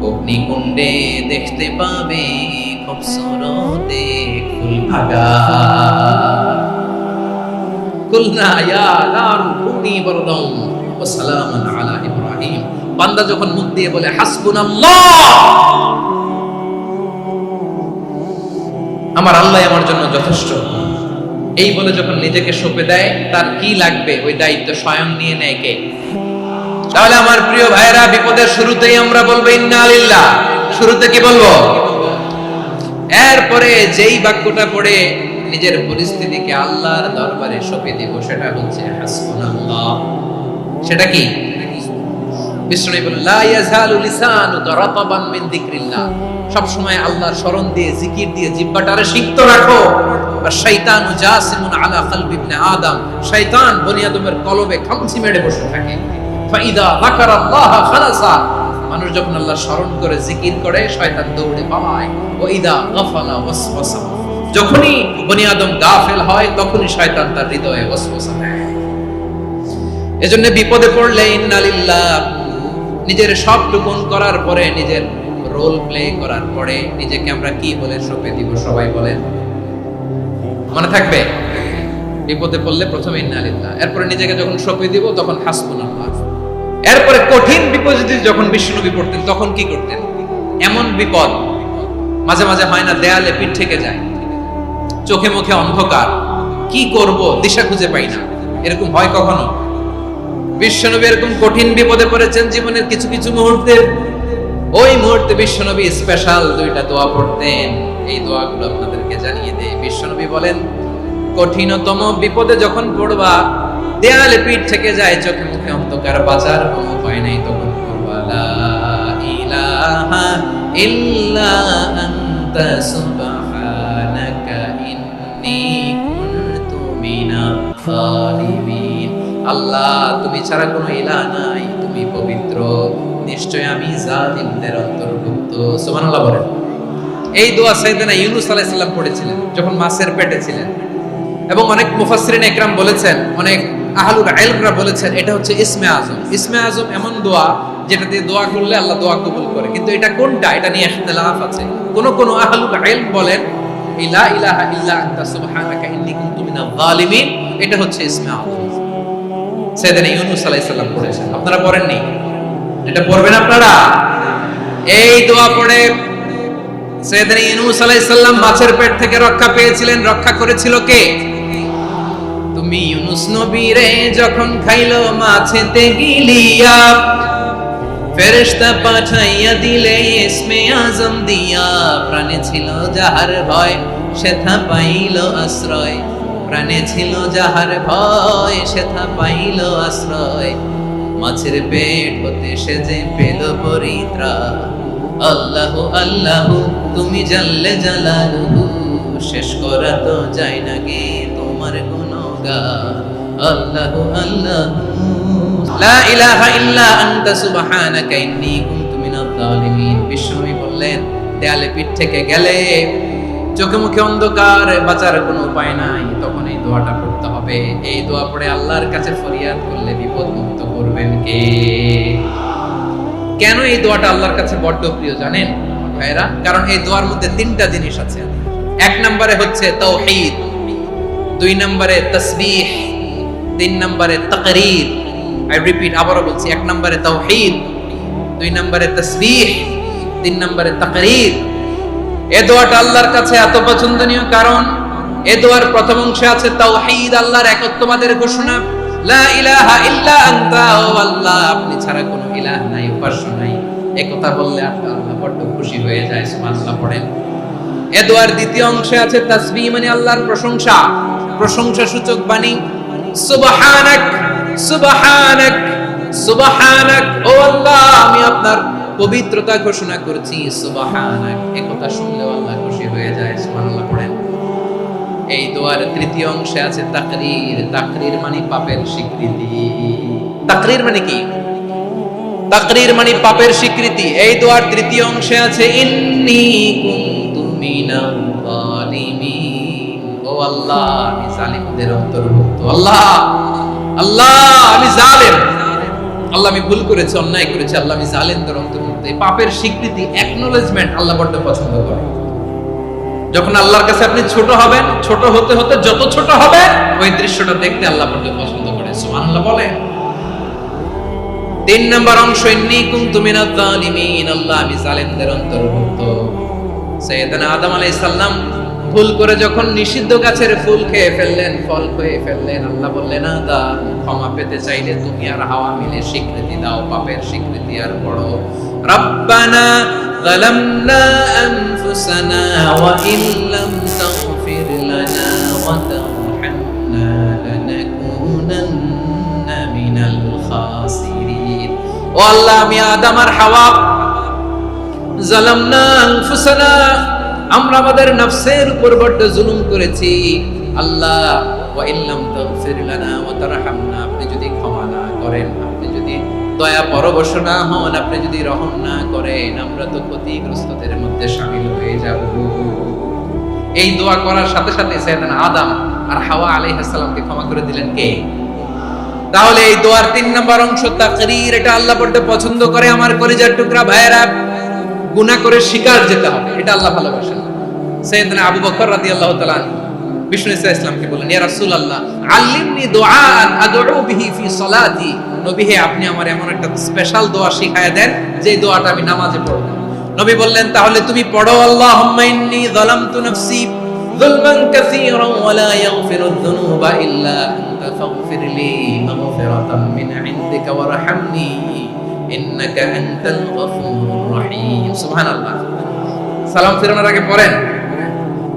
অগ্নিকুণ্ডে দেখতে পাবে খুবসুরতে ফুল ভাগা। কুলনা ইয়া নারু কুনি বারদান ওয়া সালামান আলা ইব্রাহিম। বান্দা যখন মুখ দিয়ে বলে হাসবুনাল্লাহ, আমার আল্লাহ আমার জন্য যথেষ্ট, এই বলে যখন নিজেকে সঁপে দেয়, তার কি লাগবে ওই দায়িত্ব স্বয়ং নিয়ে নেয় কে? তাহলে আমার প্রিয় ভাইরা, বিপদের শুরুতেই আমরা বলবো ইন্না লিল্লাহ। শুরুতে কি বলবো? এরপরে যেই বাক্যটা পড়ে নিজের পরিস্থিতিকে আল্লাহর দরবারে সঁপে দিব, সেটা হচ্ছে হাসবুনাল্লাহ। সেটা কি? বিষ্ণু বলেন লা ইয়াজালু লিসানুকা রাতাবান মিন যিকরিল্লাহ, সব সময় আল্লাহর স্মরণ দিয়ে জিকির দিয়ে জিহ্বাটারে সিক্ত রাখো। আর শয়তানু জাসিমুন আলা কলবি ইবনে আদম, শয়তান বনি আদমের কলবে খামচি মেরে বসে থাকে। ফাইদা যাকারাল্লাহ খালাসা, মানুষ যখন আল্লাহর স্মরণ করে জিকির করে শয়তান দৌড়ে পালায়। ওয়া ইদা গাফালা ওয়াসওয়াসা, যখনই বনি আদম গাফেল হয় তখনই শয়তান তার হৃদয়ে ওয়াসওয়াসা দেয়। এজন্য বিপদে পড়লে ইন্না লিল্লাহ, নিজের সব টুকুন করার পরে, নিজের রোল প্লে করার পরে নিজেকে আমরা কি বলে সঁপে দিব? সবাই বলেন, মনে থাকবে? বিপদে পড়লে প্রথমে ইন্না লিল্লাহ, এরপরে নিজেকে যখন সঁপে দিব তখন হাসবুনাল্লাহ। এরপরে কঠিন বিপদ যদি যখন বিশ্বনবী পড়তেন তখন কি করতেন? এমন বিপদ মাঝে মাঝে হয় না, দেয়ালে পিঠ থেকে যায়, চোখে মুখে অন্ধকার, কি করব দিশা খুঁজে পাই না, এরকম হয় কখনো? বিশ্বনবী এরকম কঠিন বিপদে পড়েছেন জীবনের কিছু কিছু মুহূর্তে। ওই মুহূর্তে বিশ্বনবী স্পেশাল দুইটা দোয়া পড়তেন। এই দোয়াগুলো আপনাদেরকে জানিয়ে দেয়। বিশ্বনবী বলেন, কঠিনতম বিপদে যখন পড়বা, দেয়ালে পিঠ থেকে যায়, চোখে মুখে অন্ধকার, বাঁচার কোনো উপায় নাই, তখন পড়বা লা ইলাহা ইল্লা আনতা সুবহানাকা ইন্নী কুনতু মিনাজ জালিমিন। আল্লাহ, তুমি ছাড়া কোনো ইলাহ নাই, তুমি পবিত্র, নিশ্চয় আমি জালিমদের অন্তর্ভুক্ত। সুবহানাল্লাহ বলেন। এই দোয়া সাইয়েদনা ইউনূস আলাইহিস সালাম পড়েছিলেন যখন মাছের পেটে ছিলেন, এবং অনেক মুফাসসিরিন ইকরাম বলেছেন, অনেক আহলুল ইলমরা বলেছেন এটা হচ্ছে ইসমে আজম। ইসমে আজম এমন দোয়া যেটা দিয়ে দোয়া করলে আল্লাহ দোয়া কবুল করে, কিন্তু এটা কোনটা এটা নিয়ে ইখতিলাফ আছে। কোন কোন আহলুল ইলম বলেন লা ইলাহা ইল্লা আনতা সুবহানাকা ইন্নী কুনতু মিনাজ জালিমিন, এটা হচ্ছে ইসমে আজম। সাইয়েদনা ইউনূস আলাইহিস সালাম পড়েছেন, আপনারা পড়েননি? এটা পড়বেন আপনারা। এই দোয়া পড়ে সাইয়েদনা ইউনূস আলাইহিস সালাম মাছের পেট থেকে রক্ষা পেয়েছিলেন। রক্ষা করেছিল কে? তুমি ইউনূস নবী রে যখন খাইলো মাছেতে গিলিয়া, ফেরেশতা পাঠাইয়া দিলে ইসমে আজম দিয়া, প্রাণে ছিল যাহার ভয় সেথা পাইল আশ্রয়, প্রাণে ছিল যাহার ভয় সেথা পাইল আশ্রয়, মাছের পেট হতে সে যে পেল পরিত্রাণ। আল্লাহু আল্লাহু তুমি জাল্লে জালালুহু, শেষ করা তো যায় না গে তোমার গুণগান। আল্লাহু আল্লাহু লা ইলাহা ইল্লা আনতা সুবহানাকা ইন্নী কুনতু মিনাজ জালিমিন। বিশ্বনবী বললেন, দেয়ালে পিঠ থেকে গেলে, চোখে মুখে অন্ধকার, বাঁচার কোনো উপায় নাই, তখন এই দোয়াটা পড়তে হবে। এই দোয়া পড়ে আল্লাহর কাছে ফরিয়াদ করলে বিপদ মুক্ত করবেন কে? কেন এই দোয়াটা আল্লাহর কাছে বড্ড প্রিয় জানেন ভাইরা? কারণ এই দোয়ার মধ্যে তিনটা জিনিস আছে। এক নম্বরে হচ্ছে তাওহীদ, দুই নম্বরে তাসবিহ, তিন নম্বরে তাকরীর। আই রিপিট, আবারো বলছি, এক নম্বরে তাওহীদ, দুই নম্বরে তাসবিহ, তিন নম্বরে তাকরীর। এই দোয়াটা আল্লাহর কাছে এত পছন্দনীয় কারণ এই দোয়ার প্রথম অংশে আছে তাওহীদ, আল্লাহর একত্ববাদের ঘোষণা। লা ইলাহা ইল্লা আনতা, ও আল্লাহ আপনি ছাড়া কোনো ইলাহ নাই, উপাস্য নাই, এই কথা বললে আল্লাহ বড় খুশি হয়ে যায়। সুবহানাল্লাহ পড়েন। এ দোয়ার দ্বিতীয় অংশে আছে তাসবিহ, মানে আল্লাহর প্রশংসা, প্রশংসা সূচক বাণী। সুবহানাক সুবহানাক সুবহানাক, ও আল্লাহ আমি আপনার পবিত্রতা ঘোষণা করছি। সুবহানাক, এই কথা শুনলেও আল্লাহ খুশি হয়ে যায়। সুবহানাল্লাহ পড়েন। এই দোয়ার তৃতীয় অংশে আছে তাকরীর। তাকরীর মানে পাপের স্বীকৃতি। তাকরীর মানে কি? তাকরীর মানে পাপের স্বীকৃতি। এই দোয়ার তৃতীয় অংশে আছে ইন্নী কুনতু মিনাল যালিমিন, ও আল্লাহ আমি জালিমদের অন্তর্ভুক্ত। আল্লাহ আল্লাহ আমি জালেম, আল্লাহ আমি ভুল করেছি, অন্যায় করেছি, আল্লাহ আমি জালেমদের অন্তর্ভুক্ত। এই পাপের স্বীকৃতি, অ্যাকনলেজমেন্ট আল্লাহ বড় পছন্দ করে। যখন আল্লাহর কাছে আপনি ছোট হবেন, ছোট হতে হতে যত ছোট হবেন, ওই দৃশ্যটা দেখতে আল্লাহ বড় পছন্দ করে। সুবহানাল্লাহ বলেন। 3 নম্বর অংশ ইন্নী কুনতু মিনাজ জালিমিন, আল্লাহ আমি জালেমদের অন্তর্ভুক্ত। সাইয়েদনা আদম আলাইহিস সালাম ভুল করে যখন নিষিদ্ধ গাছের ফুল খেয়ে ফেললেন, ফল খেয়ে ফেললেন, আল্লাহ বললেন আদম ক্ষমা পেতে চাইলে তুমি আর হাওয়া মিলে স্বীকৃতি দাও, পাপের স্বীকৃতি আর বড়। রব্বানা যালামনা আনফুসানা ওয়া ইল্লাম তাগফির লানা ওয়া তারহামনা লানাকুনান্না মিনাল খাসিরিন। ও আল্লাহ আমি আদম আর হাওয়া যালামনা আনফুসানা, আমরা আমাদের নফসের উপর বড় জুলুম করেছি। আল্লাহ ওয়া ইল্লাম তাগফির লানা ওয়া তারহামনা, আপনি যদি ক্ষমা না করেন, আপনি যদি দয়া পরবশ না হন, আপনি যদি রহম না করেন, আমরা তো ক্ষতিগ্রস্তদের মধ্যে শামিল হয়ে যাব। এই দোয়া করার সাথে সাথে সাইয়েদনা আদম আর হাওয়া আলাইহিস সালামকে ক্ষমা করে দিলেন কে? তাহলে এই দোয়ার 3 নম্বর অংশ তাকরীর, এটা আল্লাহ বড় পছন্দ করে। আমার কলিজার টুকরা ভাইয়েরা, গুনাহ করে শিকার যেতে হবে, এটা আল্লাহ ভালোবাসেন। সাইয়েদনা আবু বকর রাদিয়াল্লাহু তাআলা বিষ্ণু ইসা ইসলামকে বলেন, ইয়া রাসূলুল্লাহ আল্লিমনি দুআআন আদউ বিহি ফি সালাতি, নবী হে আপনি আমার এমন একটা স্পেশাল দোয়া শিখায়া দেন যে দোয়াটা আমি নামাজে পড়ব। নবী বললেন তাহলে তুমি পড়ো, আল্লাহুম্মা ইন্নী যালামতু নাফসি যুলমান কাসীরান ওয়া লা ইয়াগফিরুয যুনুবা ইল্লা আনতা ফাগফিরলি মাগফিরাতাম মিন ইনদিকা ওয়ারহামনি ইন্নাকা আনতাল গফুরুর রহিম। সুবহানাল্লাহ। সালাম ফিরানোর আগে পড়েন,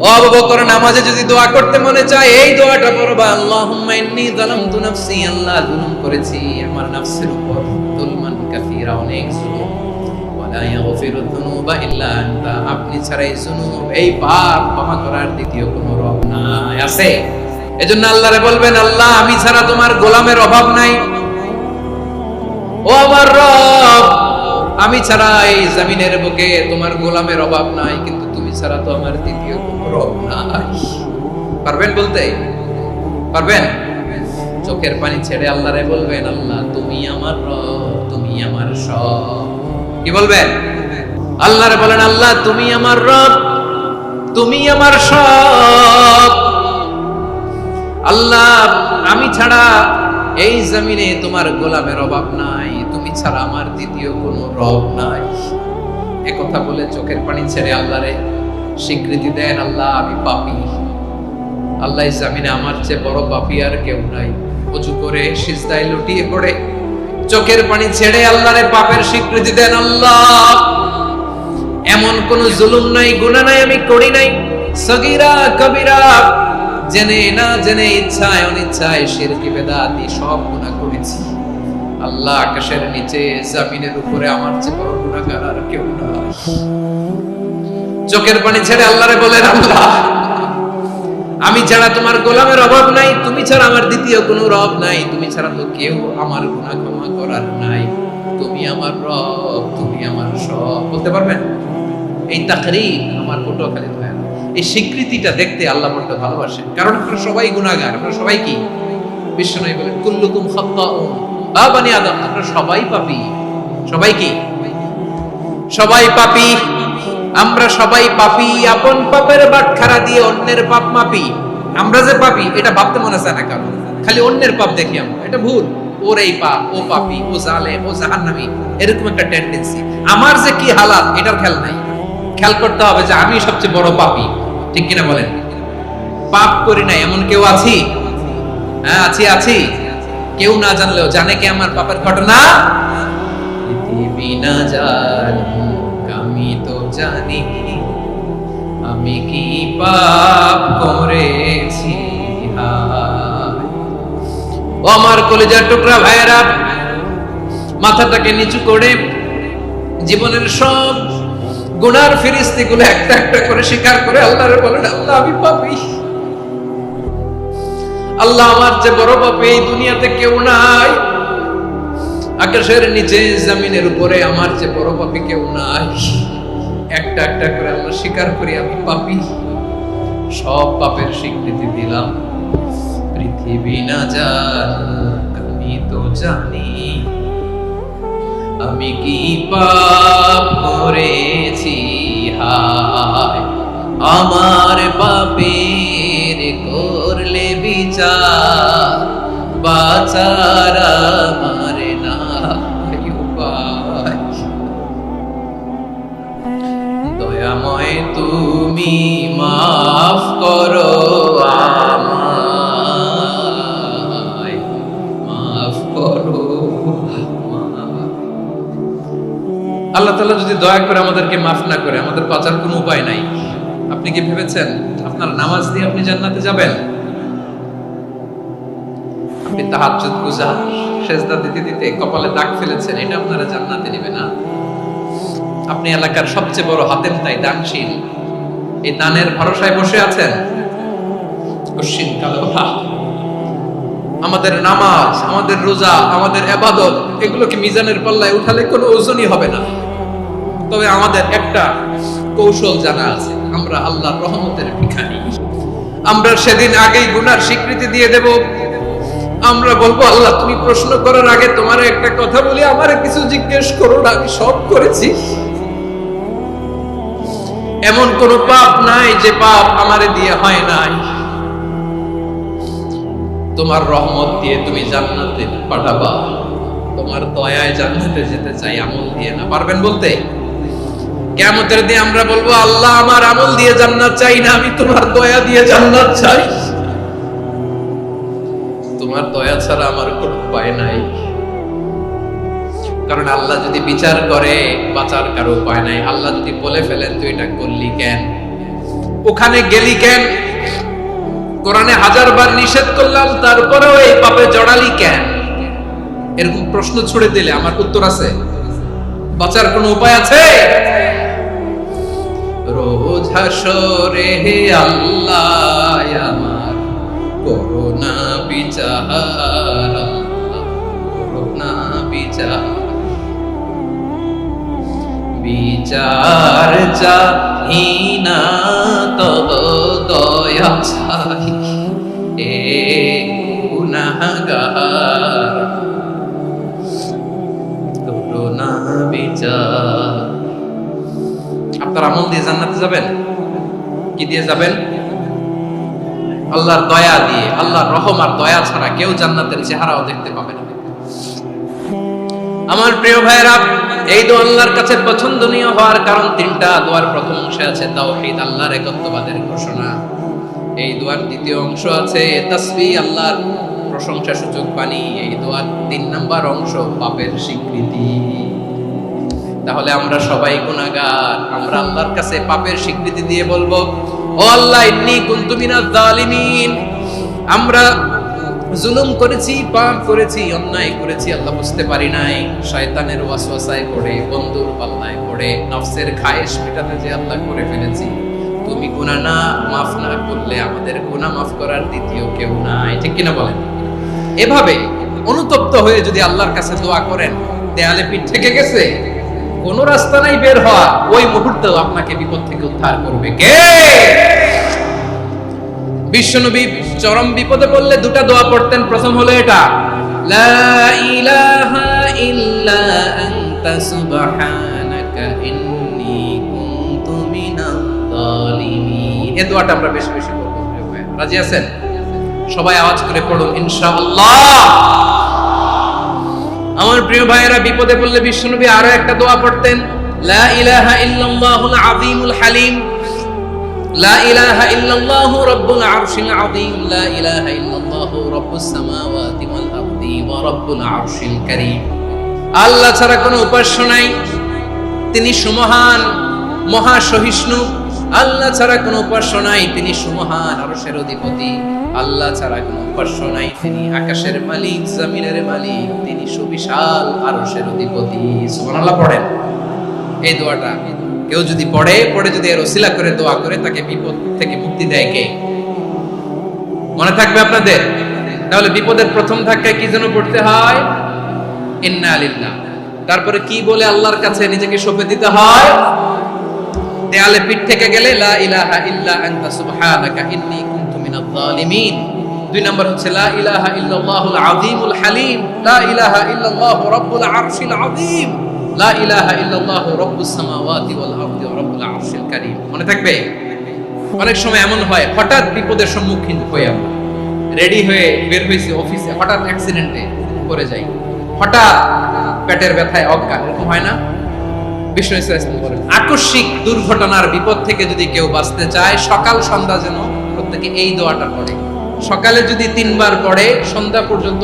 ও আবু বকর নামাজে যদি দোয়া করতে মনে চায় এই দোয়াটা পড়বা, আল্লাহুম্মা ইন্নী যালামতু নাফসি, আল্লাহ জুলুম করেছি আমার নফসের উপর, যুলমান কাসীরা অনেক জুলুম, ওয়া লা ইয়াগফিরুয যুনুবা ইল্লা আনতা, আপনি ছাড়া এই জুনুব, এই পাপ ক্ষমা করার দ্বিতীয় কোনো রব নাই। আছে? এজন্য আল্লাহরে বলবেন, আল্লাহ আমি ছাড়া তোমার গোলামের অভাব নাই, ও আমার রব আমি ছাড়া এই জমিনের বুকে তোমার গোলামের অভাব নাই, কিন্তু তুমি ছাড়া তো আমার দ্বিতীয় কোনো রব নাই। পারবেন বলতে? পারবেন? চোখের পানি ছেড়ে আল্লাহরে বলবেন, আল্লাহ তুমি আমার রব, তুমি আমার সব। কি বলবেন? আল্লাহরে বলেন, আল্লাহ তুমি আমার রব, তুমি আমার সব। আল্লাহ আমি ছাড়া এই জমিনে তোমার গোলামের অভাব নাই, তুমি ছাড়া আমার দ্বিতীয় কোনো রব নাই। একথা বলে চোখের পানি ছেড়ে আল্লাহরে স্বীকৃতি দেন, আল্লাহ আমি পাপী, আল্লাহ এই জমিনে আমার চেয়ে বড় পাপী আর কেউ নাই। ওযু করে সিজদায় লুটিয়ে পড়ে চোখের পানি ছেড়ে আল্লাহরে পাপের স্বীকৃতি দেন, আল্লাহ এমন কোন জুলুম নাই, গুনাহ নাই আমি করি নাই, সগীরা কবিরা, জেনে না জেনে, ইচ্ছায় অনিচ্ছায়, শিরকি বেদাতি সব গুনাহ করেছি। আল্লাহ আকাশের নিচে জমিনের উপরে আমার চেয়ে বড় গুনাহগার আর কেউ নাই। চোখের পানি ছেড়ে আল্লাহরে বলেন, আল্লাহ আমি ছাড়া তোমার গোলামের অভাব নাই, তুমি ছাড়া আমার দ্বিতীয় কোনো রব নাই, তুমি ছাড়া তো কেউ আমার গুনাহ ক্ষমা করার নাই, তুমি আমার রব, তুমি আমার সব। বলতে পারবেন? এই তাকরীর আমার পটুয়াখালী ভাই, এই স্বীকৃতিটা দেখতে আল্লাহ বড় ভালোবাসেন, কারণ আমরা সবাই গুনাহগার, আমরা সবাই কি? বিশ্বনবী বলেন কুল্লুকুম খাত্তাউন, আ বনি আদম আমরা সবাই পাপী। সবাই কি? সবাই পাপী, আমরা সবাই পাপী। আপন পাপের বাটখারা দিয়ে অন্যের পাপ মাপি। আমরা যে পাপী এটা ভাবতে মনে চায় না কারণ, খালি অন্যের পাপ দেখি আমরা, এটা ভুল। ওর এই পাপ, ও পাপী, ও জালেম, ও জাহান্নামী, এরকম একটা টেন্ডেন্সি। আমার যে কি হালাত এটার খেয়াল নাই। খেয়াল করতে হবে যে আমি সবচেয়ে বড় পাপী, ঠিক কিনা বলেন? পাপ করি না এমন কেউ আছি? হ্যাঁ আছি, আছি। কেউ না জানলেও জানে কি আমার পাপের ঘটনা? পৃথিবী না জানুক আমি তো জানি, আমি কি পাপ করেছি হায়। ও আমার কলিজার টুকরা ভাইরা, মাথাটাকে নিচু করে জীবনের সব গুনার ফিরিস্তিগুলো একটা একটা করে স্বীকার করে আল্লাহরে বলেন, আল্লাহ আমি পাপী। আল্লাহ আমার যে বড় পাপী এই দুনিয়াতে কেউ নাই, আকাশের নিচে জমিনের উপরে আমার যে বড় পাপী কেউ নাই। একটা একটা করে আমরা স্বীকার করি আমি পাপী, সব পাপের স্বীকৃতি দিলাম। পৃথিবী না জানুক আমি তো জানি, আমি কি পাপ করেছি হায়। আমার পাপের করলে বিচার, বাঁচার আমার নাই উপায়। দয়াময় তুমি মাফ করো আমায়, মাফ করো। আল্লাহ তাআলা যদি দয়া করে আমাদেরকে মাফ না করে, আমাদের বাঁচার কোনো উপায় নাই। আপনি কি ভেবেছেন আপনার নামাজ দিয়ে আপনি জান্নাতে যাবেন? আপনি তাহাজ্জুদ গুজার, সেজদা দিতে দিতে কপালে দাগ ফেলেছেন, এটা আপনারা জান্নাতে নেবে না। আপনি এলাকার সবচেয়ে বড় হাতেম তাই দানশীল, এই দানের ভরসায় বসে আছেন। কশিন কালো আমাদের নামাজ, আমাদের রোজা, আমাদের ইবাদত, এগুলোকে মিজানের পাল্লায় উঠালে কোনো ওজনই হবে না। তবে আমাদের একটা কৌশল জানা আছে, আমরা আল্লাহর রহমতের ভিখারি। আমরা সেদিন আগেই গুনার স্বীকৃতি দিয়ে দেব। আমরা বলবো, আল্লাহ তুমি প্রশ্ন করার আগে তোমার একটা কথা বলি, আমারে কিছু জিজ্ঞেস করো না, আমি সব করেছি। এমন কোন পাপ নাই যে পাপ আমারে দিয়ে হয় নাই। তোমার রহমত দিয়ে তুমি জান্নাতে পাঠাবা, তোমার দয়ায় জান্নাতে যেতে চাই, আমল দিয়ে না। পারবেন বলতে? কিয়ামতের দিন আমরা বলবো, আল্লাহ আমার আমল দিয়ে জান্নাত চাই না, আমি তোমার দয়া দিয়ে জান্নাত চাই। তোমার দয়া ছাড়া আমার কোনো উপায় নাই। কারণ আল্লাহ যদি বিচার করে, বাঁচার কারো উপায় নাই। আল্লাহ যদি বলে ফেলেন তুই এটা করলি কেন, ওখানে গেলি কেন, কোরআনে 1000 বার নিষেধ করলাম তারপরেও এই পাপে জড়ালি কেন, এরকম প্রশ্ন ছুড়ে দিলে আমার উত্তর আছে? বাঁচার কোনো উপায় আছে? রোজ হাসরে হে আল্লাহ আমার করোনা বিচার, করোনা বিচার, বিচার চাহি না তব দয়া চাই এ গুনাহগার, করোনা বিচার। আপনার আমল দিয়ে জান্নাতে যাবেন? কি দিয়ে যাবেন? আল্লাহর দয়া দিয়ে। আল্লাহর রহম আর দয়া ছাড়া কেউ জান্নাতের চেহারাও দেখতে পাবে না। আমার প্রিয় ভাইরা, এই দোয়া আল্লাহর কাছে পছন্দনীয় হওয়ার কারণ তিনটা। দোয়ার প্রথম অংশে আছে তাওহীদ, আল্লাহর একত্ববাদের ঘোষণা। এই দোয়ার দ্বিতীয় অংশ আছে তাসবিহ, আল্লাহর প্রশংসা সূচক বাণী। এই দোয়ার 3 নাম্বার অংশ পাপের স্বীকৃতি। তাহলে আমরা সবাই গুনাহগার। আমরা আল্লাহর কাছে পাপের স্বীকৃতি দিয়ে বলবো, ও আল্লাহ ইন্নী কুনতু মিনাজ জালিমিন, আমরা জুলুম করেছি, পাপ করেছি, অন্যায় করেছি, আল্লাহ বুঝতে পারি নাই। শয়তানের ওয়াসওয়াসায় পড়ে, বন্ধুর পাল্লায় পড়ে, নফসের খায়েশ মেটাতে যে আল্লাহ করে ফেলেছি। তুমি গুনাহ না মাফ না করলে আমাদের গুনাহ মাফ করার দ্বিতীয় কেউ নাই। ঠিক কিনা বলেন? এভাবে অনুতপ্ত হয়ে যদি আল্লাহর কাছে দোয়া করেন, দেয়ালে পিঠ থেকে গেছে, কোনো রাস্তা নাই বের হওয়া, ওই মুহূর্তেও আপনাকে বিপদ থেকে উদ্ধার করবে কে? বিশ্বনবী চরম বিপদে পড়লে দুটা দোয়া পড়তেন। প্রথম হলো এটা, লা ইলাহা ইল্লা আনতা সুবহানাকা ইন্নী কুনতু মিনাজ জালিমিন। এই দোয়াটা আমরা বেশি বেশি করব। রাজি আছেন? সবাই আওয়াজ করে পড়ুন ইনশাআল্লাহ। আমার প্রিয় ভাইয়েরা, বিপদে পড়লে বিশ্বনবী আরো একটা দোয়া পড়তেন, লা ইলাহা ইল্লাল্লাহুল আযীমুল হালিম, লা ইলাহা ইল্লাল্লাহু রাব্বুল আরশিল আযীম, লা ইলাহা ইল্লাল্লাহু রাব্বুস সামাওয়াতি ওয়াল আরদি ওয়া রাব্বুল আরশিল কারীম। আল্লাহ ছাড়া কোনো উপাস্য নাই, তিনি সুমহান, মহা সহিষ্ণু, আল্লাহ ছাড়া কোনো উপাস্য নাই, তিনি সুমহান আরশের অধিপতি। আল্লাহ ছাড়া কোনো উপাস্য নাই, তিনি আকাশের মালিক, জমিনের মালিক, তিনি সুবিশাল আরশের অধিপতি। সুবহানাল্লাহ পড়েন। এই দোয়াটা কেউ যদি পড়ে যদি এর ওসিলা করে দোয়া করে, তাকে বিপদ থেকে মুক্তি দেয় কে? মনে থাকবে আপনাদের? তাহলে বিপদের প্রথম ধাক্কায় কি যেন পড়তে হয়? ইন্না লিল্লাহ। তারপরে কি বলে আল্লাহর কাছে নিজেকে সঁপে দিতে হয়? দেয়ালে পিঠ থেকে গেলে লা ইলাহা ইল্লা আনতা সুবহানাকা ইন্নী কুনতু মিনাজ জালিমিন। 2 নম্বর হচ্ছে লা ইলাহা ইল্লাল্লাহুল আযীমুল হালিম, লা ইলাহা ইল্লাল্লাহু রাব্বুল আরশিল আযীম, লা ইলাহা ইল্লাল্লাহু রাব্বুস সামাওয়াতি ওয়াল আরদি ওয়া রাব্বুল আরশিল কারীম। মনে থাকবে? অনেক সময় এমন হয়, হঠাৎ বিপদের সম্মুখীন হয়ে আমরা রেডি হয়ে বের হইছি অফিসে, হঠাৎ অ্যাক্সিডেন্টে পড়ে যাই, হঠাৎ পেটের ব্যথায় অজ্ঞান, এরকম হয় না? বিষ্ণু ইসলাম বলেন, আকস্মিক দুর্ঘটনার বিপদ থেকে যদি কেউ বাঁচতে চায়, সকাল সন্ধ্যা যেন প্রত্যেকে এই দোয়াটা পড়ে। সকালে যদি 3 বার পড়ে, সন্ধ্যা পর্যন্ত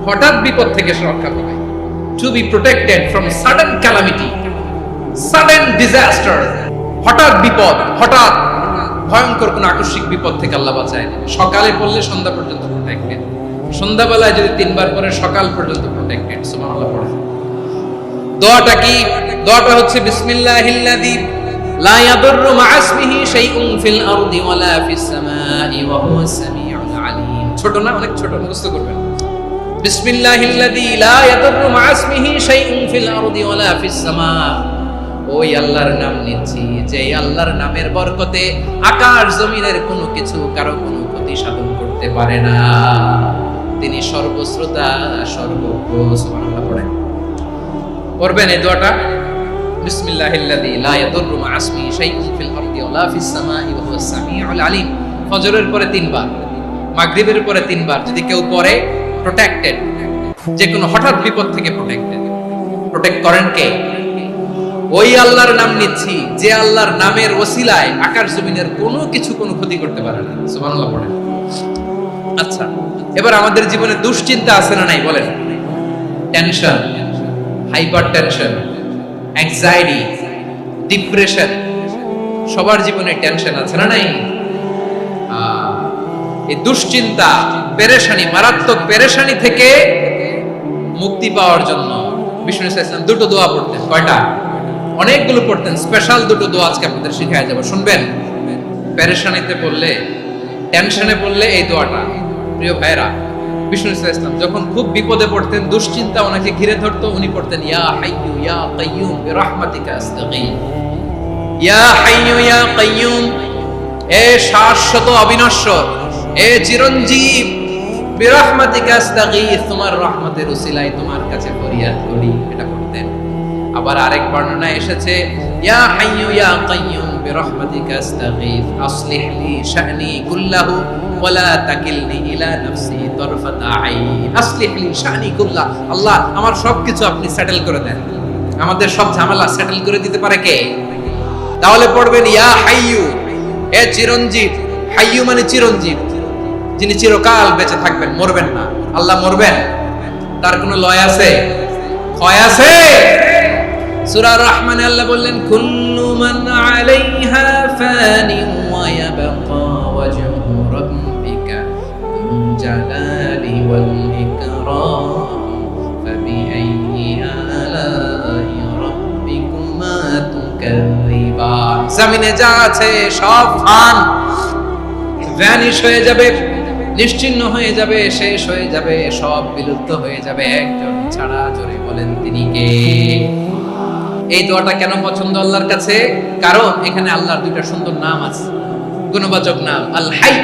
হঠাৎ বিপদ থেকে রক্ষা পাবে। To be protected from sudden calamity, sudden disaster. হঠাৎ বিপদ, হঠাৎ ভয়ঙ্কর কোন আকস্মিক বিপদ থেকে আল্লাহ বাঁচায়। সকালে পড়লে সন্ধ্যা পর্যন্ত প্রোটেক্টেড, সন্ধ্যাবেলায় যদি 3 বার পড়ে সকাল পর্যন্ত প্রোটেক্টেড। সুবহানাল্লাহ পড়ে। দোয়াটা কি? দোয়াটা হচ্ছে বিসমিল্লাহিল্লাযী লা ইয়াদুররু মা'a ইসমিহি শাইউন ফিল আরদি ওয়ালা ফিস সামাই ওয়া হুয়াস সামিউল আলীম। ছোট না? অনেক ছোট, মুখস্থ করবেন। বিসমিল্লাহিল্লাযী লা ইয়াদুররু মা'a ইসমিহি শাইউন ফিল আরদি ওয়ালা ফিস সামা। ওই আল্লাহর নাম নিচ্ছি, যে আল্লাহর নামের বরকতে আকাশ জমিনের কোনো কিছু কারো কোনো ক্ষতি সাধন করতে পারে না। তিনি সর্বশ্রোতা, সর্বজ্ঞ। সুবহানাল্লাহ পড়েন। পড়বেন এই দোয়াটা, বিসমিল্লাহিল্লাযী লা ইয়াদুররু মা'a ইসমিহি শাইউন ফিল আরদি ওয়ালা ফিস সামাই ওয়া হুয়াস সামিউল আলীম। ফজরের পরে 3 বার, মাগরিবের পরে 3 বার যদি কেউ পড়ে, প্রোটেক্টেড, যে কোনো হঠাৎ বিপদ থেকে প্রোটেক্টেড। প্রোটেক্ট করেন কে? ওই আল্লাহর নাম নিচ্ছি, যে আল্লাহর নামের ওসিলায় আকাশ জমিনের কোনো কিছু কোনো ক্ষতি করতে পারে না। সুবহানাল্লাহ পড়েন। আচ্ছা, এবার আমাদের জীবনে দুশ্চিন্তা আছে না নাই বলেন? Tension, hyper tension, anxiety, depression, সবার জীবনে টেনশন আছে না নাই? এই দুশ্চিন্তা, পেরেশানি, মারাত্মক পেরেশানি থেকে মুক্তি পাওয়ার জন্য বিষ্ণু ইসলাম 2টো দোয়া পড়তেন। কয়টা? অনেকগুলো পড়তেন। স্পেশাল 2টো দোয়া আজকে আপনাদের শিখায় যাব, শুনবেন? পেরেশানিতে পড়লে, টেনশনে পড়লে এই দোয়াটা। প্রিয় ভাইরা, বিষ্ণু ইসলাম যখন খুব বিপদে পড়তেন, দুশ্চিন্তা ওনাকে ঘিরে ধরতো, উনি পড়তেন ইয়া হাইয়্যু ইয়া কাইয়্যুম বিরহমাতিকা আস্তাগীথ। ইয়া হাইয়্যু ইয়া কাইয়্যুম, এ শাশ্বত অবিনশ্বর, এ চিরঞ্জীব, বিরহমাতিকা আস্তাগীথ, তোমার রহমতের উসিলায় তোমার কাছে ফরিয়াদ করি। এটা পড়তেন। আবার আরেক বর্ণনায় এসেছে ইয়া হাইয়্যু ইয়া কাইয়্যুম বিরহমাতিকা আস্তাগীথ আসলিহ লি শা'নি কুল্লাহু ওয়া লা তাকিলনি ইলা নাফসি তারফাতা আইন। আসলিহ লি শা'নি কুল্লাহ, আল্লাহ আমার সবকিছু আপনি সেটেল করে দেন। আমাদের সব ঝামেলা সেটেল করে দিতে পারে কে? তাহলে পড়বেন ইয়া হাইয়্যু, এ চিরঞ্জীব। হাইয়্যু মানে চিরঞ্জীব, যিনি চিরকাল বেঁচে থাকবেন, মরবেন না। আল্লাহ মরবেন? তার কোনো লয় আছে? ক্ষয় আছে? সূরা রহমানে আল্লাহ বললেন কুল্লু মান আলাইহা ফানি ওয়া ইয়াবকা ওয়াজহু রাব্বিকা যুল জালালি ওয়াল ইকরাম ফাবিআইয়ি আলাই রাব্বিকুমা তুকাযযিবান। জমিনে যা আছে সব ভ্যানিশ হয়ে যাবে, নিশ্চিহ্ন হয়ে যাবে, শেষ হয়ে যাবে, সব বিলুপ্ত হয়ে যাবে, একজন ছাড়া। জোরে বলেন তিনি কে? এই দোয়াটা কেন পছন্দ আল্লাহর কাছে? কারণ এখানে আল্লাহর 2টা সুন্দর নাম আছে, গুণবাচক নাম, আল হাই,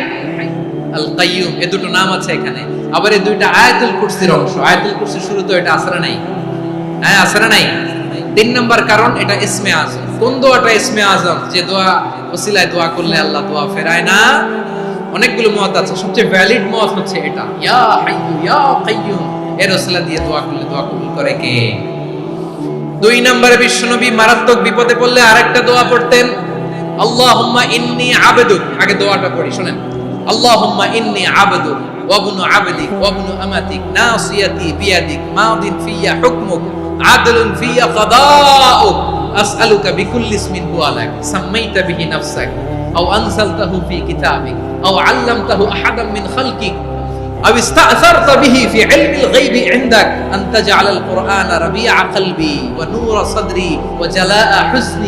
আল কাইয়ুম। এই 2টো নাম আছে এখানে। আবার এই 2টা আয়াতুল কুরসির অংশ। আয়াতুল কুরসির শুরু তো এটা আসরা নাই? হ্যাঁ, আসরা নাই। 3 নম্বর কারণ, এটা ইসমে আজম। কোন দোয়াটা ইসমে আজম? যে দোয়া ওসিলায় দোয়া করলে আল্লাহ দোয়া ফেরায় না। অনেকগুলো মত আছে, সবচেয়ে ভ্যালিড মত হচ্ছে এটা, ইয়া হাইয়্যু ইয়া কাইয়্যুম। এর ওসিলা দিয়ে দোয়া করলে দোয়া কবুল করে কে? 2 নম্বরে বিশ্বনবী মারাত্মক বিপদে পড়লে আরেকটা দোয়া পড়তেন, আল্লাহুম্মা ইন্নী আবদুক। আগে দোয়াটা পড়ি, শুনেন। আল্লাহুম্মা ইন্নী আবদুক ওয়া ইবনু আবদিক ওয়া ইবনু আমাতিক নাসিয়াতি বিয়াদিক মাদিন ফিয়া হুকমুক আদলুন ফিয়া কাদাউক আসআলুকা বিকুল্লি ইসমিন হুয়া লাক সাম্মাইতা বিহি নাফসাক আও আনজালতাহু ফি কিতাবিক আও আল্লামতাহু আহাদাম মিন খালকিক আও ইস্তা'সারতা বিহি ফি ইলমিল গায়বি ইনদাক আন তাজআলাল কুরআনা রাবিআ কলবি ওয়া নূরা সাদরি ওয়া জালাআ হুজনি